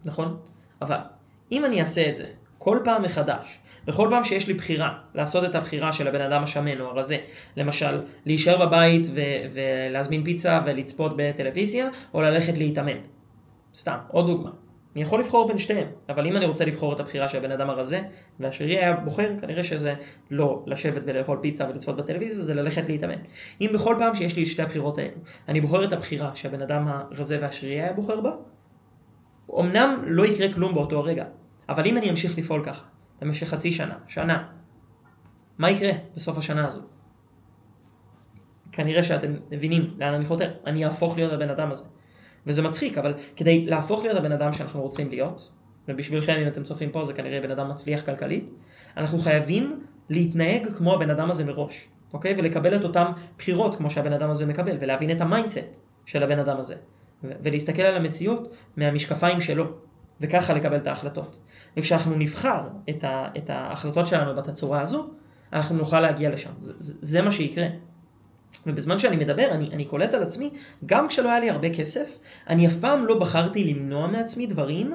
[SPEAKER 1] נכון? אבל אם אני אעשה את זה כל פעם מחדש, וכל פעם שיש לי בחירה, לעשות את הבחירה של הבן אדם השמן או הרזה, למשל, להישאר בבית ולהזמין פיצה ולצפות בטלוויזיה, או ללכת להתאמן. סתם, עוד דוגמה. אני יכול לבחור בין שתיהם, אבל אם אני רוצה לבחור את הבחירה של הבן אדם הרזה, והשרירי היה בוחר, כנראה שזה לא לשבת ולאכול פיצה ולצפות בטלוויזיה, זה ללכת להתאמן. אם בכל פעם שיש לי שתי הבחירות האלו, אני בוחר את הבחירה שהבן אדם הרזה והשרירי היה בוחר בה, אמנם לא יקרה כלום באותו הרגע, אבל אם אני אמשיך לפעול ככה, במשך חצי שנה, מה יקרה בסוף השנה הזו? כנראה שאתם מבינים לאן אני חותר, אני אהפוך להיות הבן אדם הזה. וזה מצחיק, אבל כדי להפוך להיות הבן אדם שאנחנו רוצים להיות, ובשבילכם אם אתם צופים פה זה כנראה בן אדם מצליח כלכלית, אנחנו חייבים להתנהג כמו הבן אדם הזה מראש, אוקיי? ולקבל את אותם בחירות כמו שהבן אדם הזה מקבל, ולהבין את המיינדסט של הבן אדם הזה, ולהסתכל על המציאות מהמשקפיים שלו, וככה לקבל את ההחלטות. וכשאנחנו נבחר את ההחלטות שלנו בתצורה הזו, אנחנו נוכל להגיע לשם. זה מה שיקרה. ובזמן שאני מדבר, אני קולט על עצמי, גם כשלא היה לי הרבה כסף, אני אף פעם לא בחרתי למנוע מעצמי דברים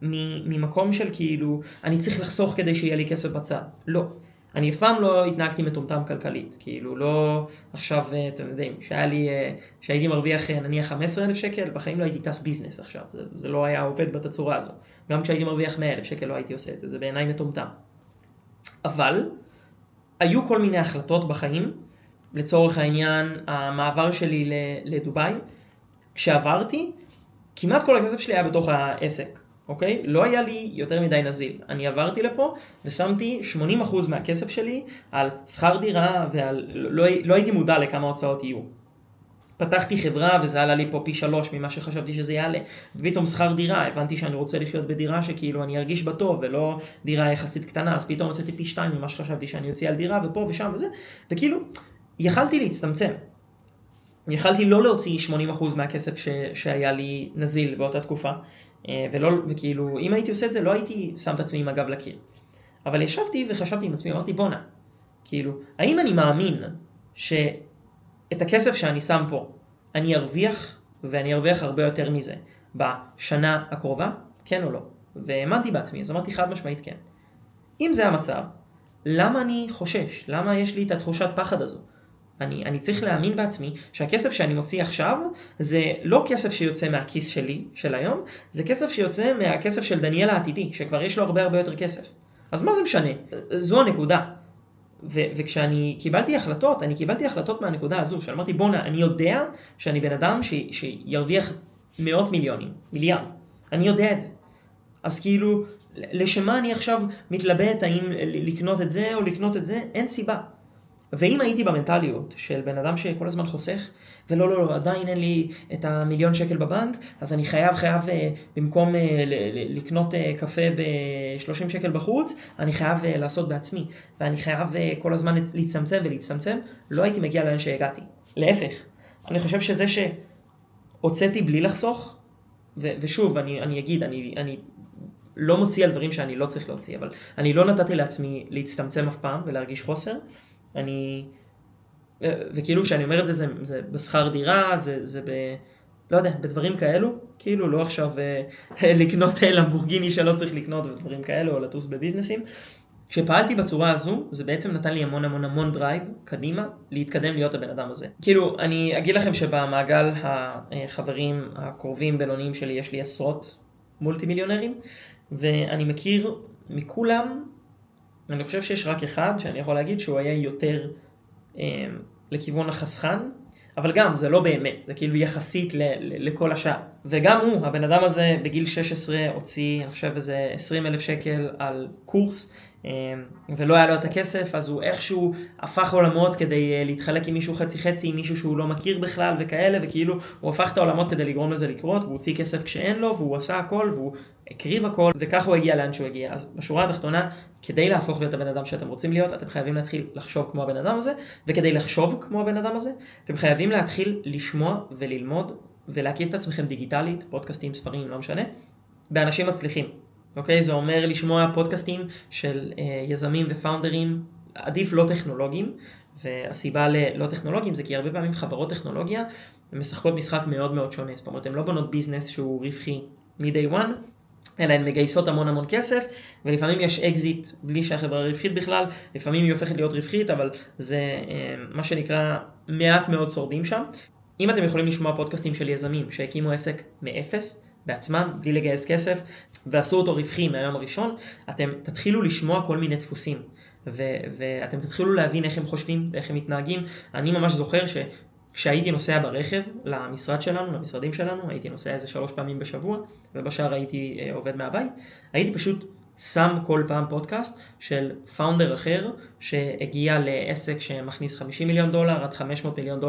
[SPEAKER 1] ממקום של כאילו, אני צריך לחסוך כדי שיהיה לי כסף בצד. לא. אני אף פעם לא התנהגתי מטומטם כלכלית. כאילו, לא עכשיו, אתם יודעים, שהייתי מרוויח נניח 15,000 שקל, בחיים לא הייתי טס ביזנס עכשיו. זה לא היה עובד בתצורה הזו. גם כשהייתי מרוויח 100,000 שקל לא הייתי עושה את זה. זה בעיניי מטומטם. אבל, היו כל מיני החלטות בחיים, לצורך העניין, המעבר שלי לדוביי, כשעברתי, כמעט כל הכסף שלי היה בתוך העסק, אוקיי? לא היה לי יותר מדי נזיל. אני עברתי לפה ושמתי 80% מהכסף שלי על שכר דירה לא הייתי מודע לכמה הוצאות יהיו. פתחתי חברה וזה עלה לי פה פי 3 ממה שחשבתי שזה יעלה. ופתאום שכר דירה, הבנתי שאני רוצה לחיות בדירה שכאילו אני ארגיש בטוב ולא דירה יחסית קטנה, אז פתאום הוצאתי פי 2 ממה שחשבתי שאני יוצא על דירה ופה ושם וזה, וכאילו יכלתי להצטמצם. יכלתי לא להוציא 80% מהכסף שהיה לי נזיל באותה תקופה, וכאילו אם הייתי עושה את זה לא הייתי שם את עצמי עם הגב לקיר. אבל ישבתי וחשבתי עם עצמי, אמרתי בונה, כאילו, האם אני מאמין את הכסף שאני שם פה, אני ארוויח, ואני ארוויח הרבה יותר מזה, בשנה הקרובה, כן או לא? והאמנתי בעצמי, אז אמרתי חד משמעית כן. אם זה המצב, למה אני חושש? למה יש לי את התחושת פחד הזו? אני צריך להאמין בעצמי שהכסף שאני מוציא עכשיו, זה לא כסף שיוצא מהכיס שלי, של היום, זה כסף שיוצא מהכסף של דניאל העתידי, שכבר יש לו הרבה הרבה יותר כסף. אז מה זה משנה? זו הנקודה. וכשאני קיבלתי החלטות, אני קיבלתי החלטות מהנקודה הזו, שאמרתי בונה, אני יודע שאני בן אדם שירוויח מאות מיליונים, מיליארד. אני יודע את זה. אז כאילו, לשמה אני עכשיו מתלבט האם לקנות את זה או לקנות את זה, אין סיבה. ואם הייתי במנטליות של בן אדם שכל הזמן חוסך, ולא, עדיין אין לי את ה1,000,000 שקל בבנק, אז אני חייב, במקום לקנות קפה ב30 שקל בחוץ, אני חייב לעשות בעצמי, ואני חייב כל הזמן להצטמצם, לא הייתי מגיע לאן שהגעתי. להפך, אני חושב שזה שהוצאתי בלי לחסוך, ושוב, אני אגיד, אני לא מוציא על דברים שאני לא צריך להוציא, אבל אני לא נתתי לעצמי להצטמצם אף פעם ולהרגיש חוסר, וכאילו כשאני אומר את זה, זה בשכר דירה, זה לא יודע, בדברים כאלו, כאילו לא עכשיו לקנות למבורגיני שלא צריך לקנות ודברים כאלו, או לטוס בביזנסים. כשפעלתי בצורה הזו, זה בעצם נתן לי המון דרייב קדימה, להתקדם להיות הבן אדם הזה. כאילו, אני אגיד לכם שבמעגל החברים הקרובים בינוניים שלי, יש לי עשרות מולטי מיליונרים, ואני מכיר מכולם, אני חושב שיש רק אחד שאני יכול להגיד שהוא היה יותר לכיוון החסכן, אבל גם זה לא באמת, זה כאילו יחסית לכל השאר. וגם הוא, הבן אדם הזה בגיל 16 הוציא, אני חושב איזה 20,000 שקל על קורס, ולא היה לו את הכסף, אז הוא איכשהו הפך עולמות כדי להתחלק עם מישהו חצי, עם מישהו שהוא לא מכיר בכלל וכאלה, וכאילו הוא הפך את העולמות כדי לגרום לזה לקרות, והוא הוציא כסף כשאין לו, והוא עשה הכל, והוא הקריב הכל, וכך הוא הגיע לאן שהוא הגיע. אז בשורה התחתונה, כדי להפוך להיות הבן אדם שאתם רוצים להיות, אתם חייבים להתחיל לחשוב כמו הבן אדם הזה, וכדי לחשוב כמו הבן אדם הזה, אתם חייבים להתחיל לשמוע וללמוד, ולהקיף את עצמכם דיגיטלית, פודקאסטים, ספרים, לא משנה, באנשים מצליחים. אוקיי? זה אומר לשמוע פודקאסטים של יזמים ופאונדרים, עדיף לא טכנולוגיים, והסיבה ללא טכנולוגיים זה כי הרבה פעמים חברות טכנולוגיה משחקות משחק מאוד מאוד שונה. זאת אומרת, הן לא בונות ביזנס שהוא רווחי מ-day one, אלא הן מגייסות המון המון כסף, ולפעמים יש אקזיט בלי שהחברה רווחית בכלל, לפעמים היא הופכת להיות רווחית, אבל זה מה שנקרא מעט מאוד שורדים שם. אם אתם יכולים לשמוע פודקאסטים של יזמים שהקימו עסק מאפס, בעצמם, בלי לגייס כסף, ועשו אותו רווחי מהיום הראשון, אתם תתחילו לשמוע כל מיני דפוסים, ואתם תתחילו להבין איך הם חושבים ואיך הם מתנהגים. אני ממש זוכר כשהייתי נוסע ברכב למשרד שלנו, למשרדים שלנו, הייתי נוסע איזה 3 פעמים בשבוע, ובשאר הייתי עובד מהבית, הייתי פשוט שם כל פעם פודקאסט של פאונדר אחר שהגיע לעסק שמכניס $50 מיליון עד $500 מיליון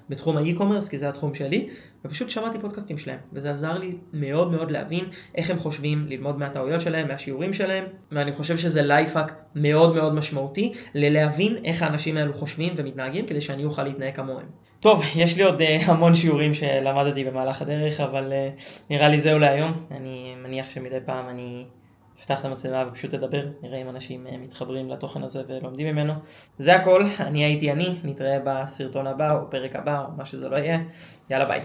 [SPEAKER 1] בתחום האי-קומרס, כי זה התחום שלי, ופשוט שמעתי פודקאסטים שלהם, וזה עזר לי מאוד מאוד להבין איך הם חושבים, ללמוד מהטעויות שלהם, מהשיעורים שלהם, ואני חושב שזה לייפהאק מאוד מאוד משמעותי, ללהבין איך האנשים האלו חושבים ומתנהגים, כדי שאני אוכל להתנהג כמוהם. טוב, יש לי עוד המון שיעורים שלמדתי במהלך הדרך, אבל נראה לי זהו להיום. אני מניח שמדי פעם אני אפתח את המצלמה ופשוט אדבר, נראה אם אנשים מתחברים לתוכן הזה ולומדים ממנו. זה הכל, אני הייתי אני, נתראה בסרטון הבא או פרק הבא או מה שזה לא יהיה. יאללה ביי.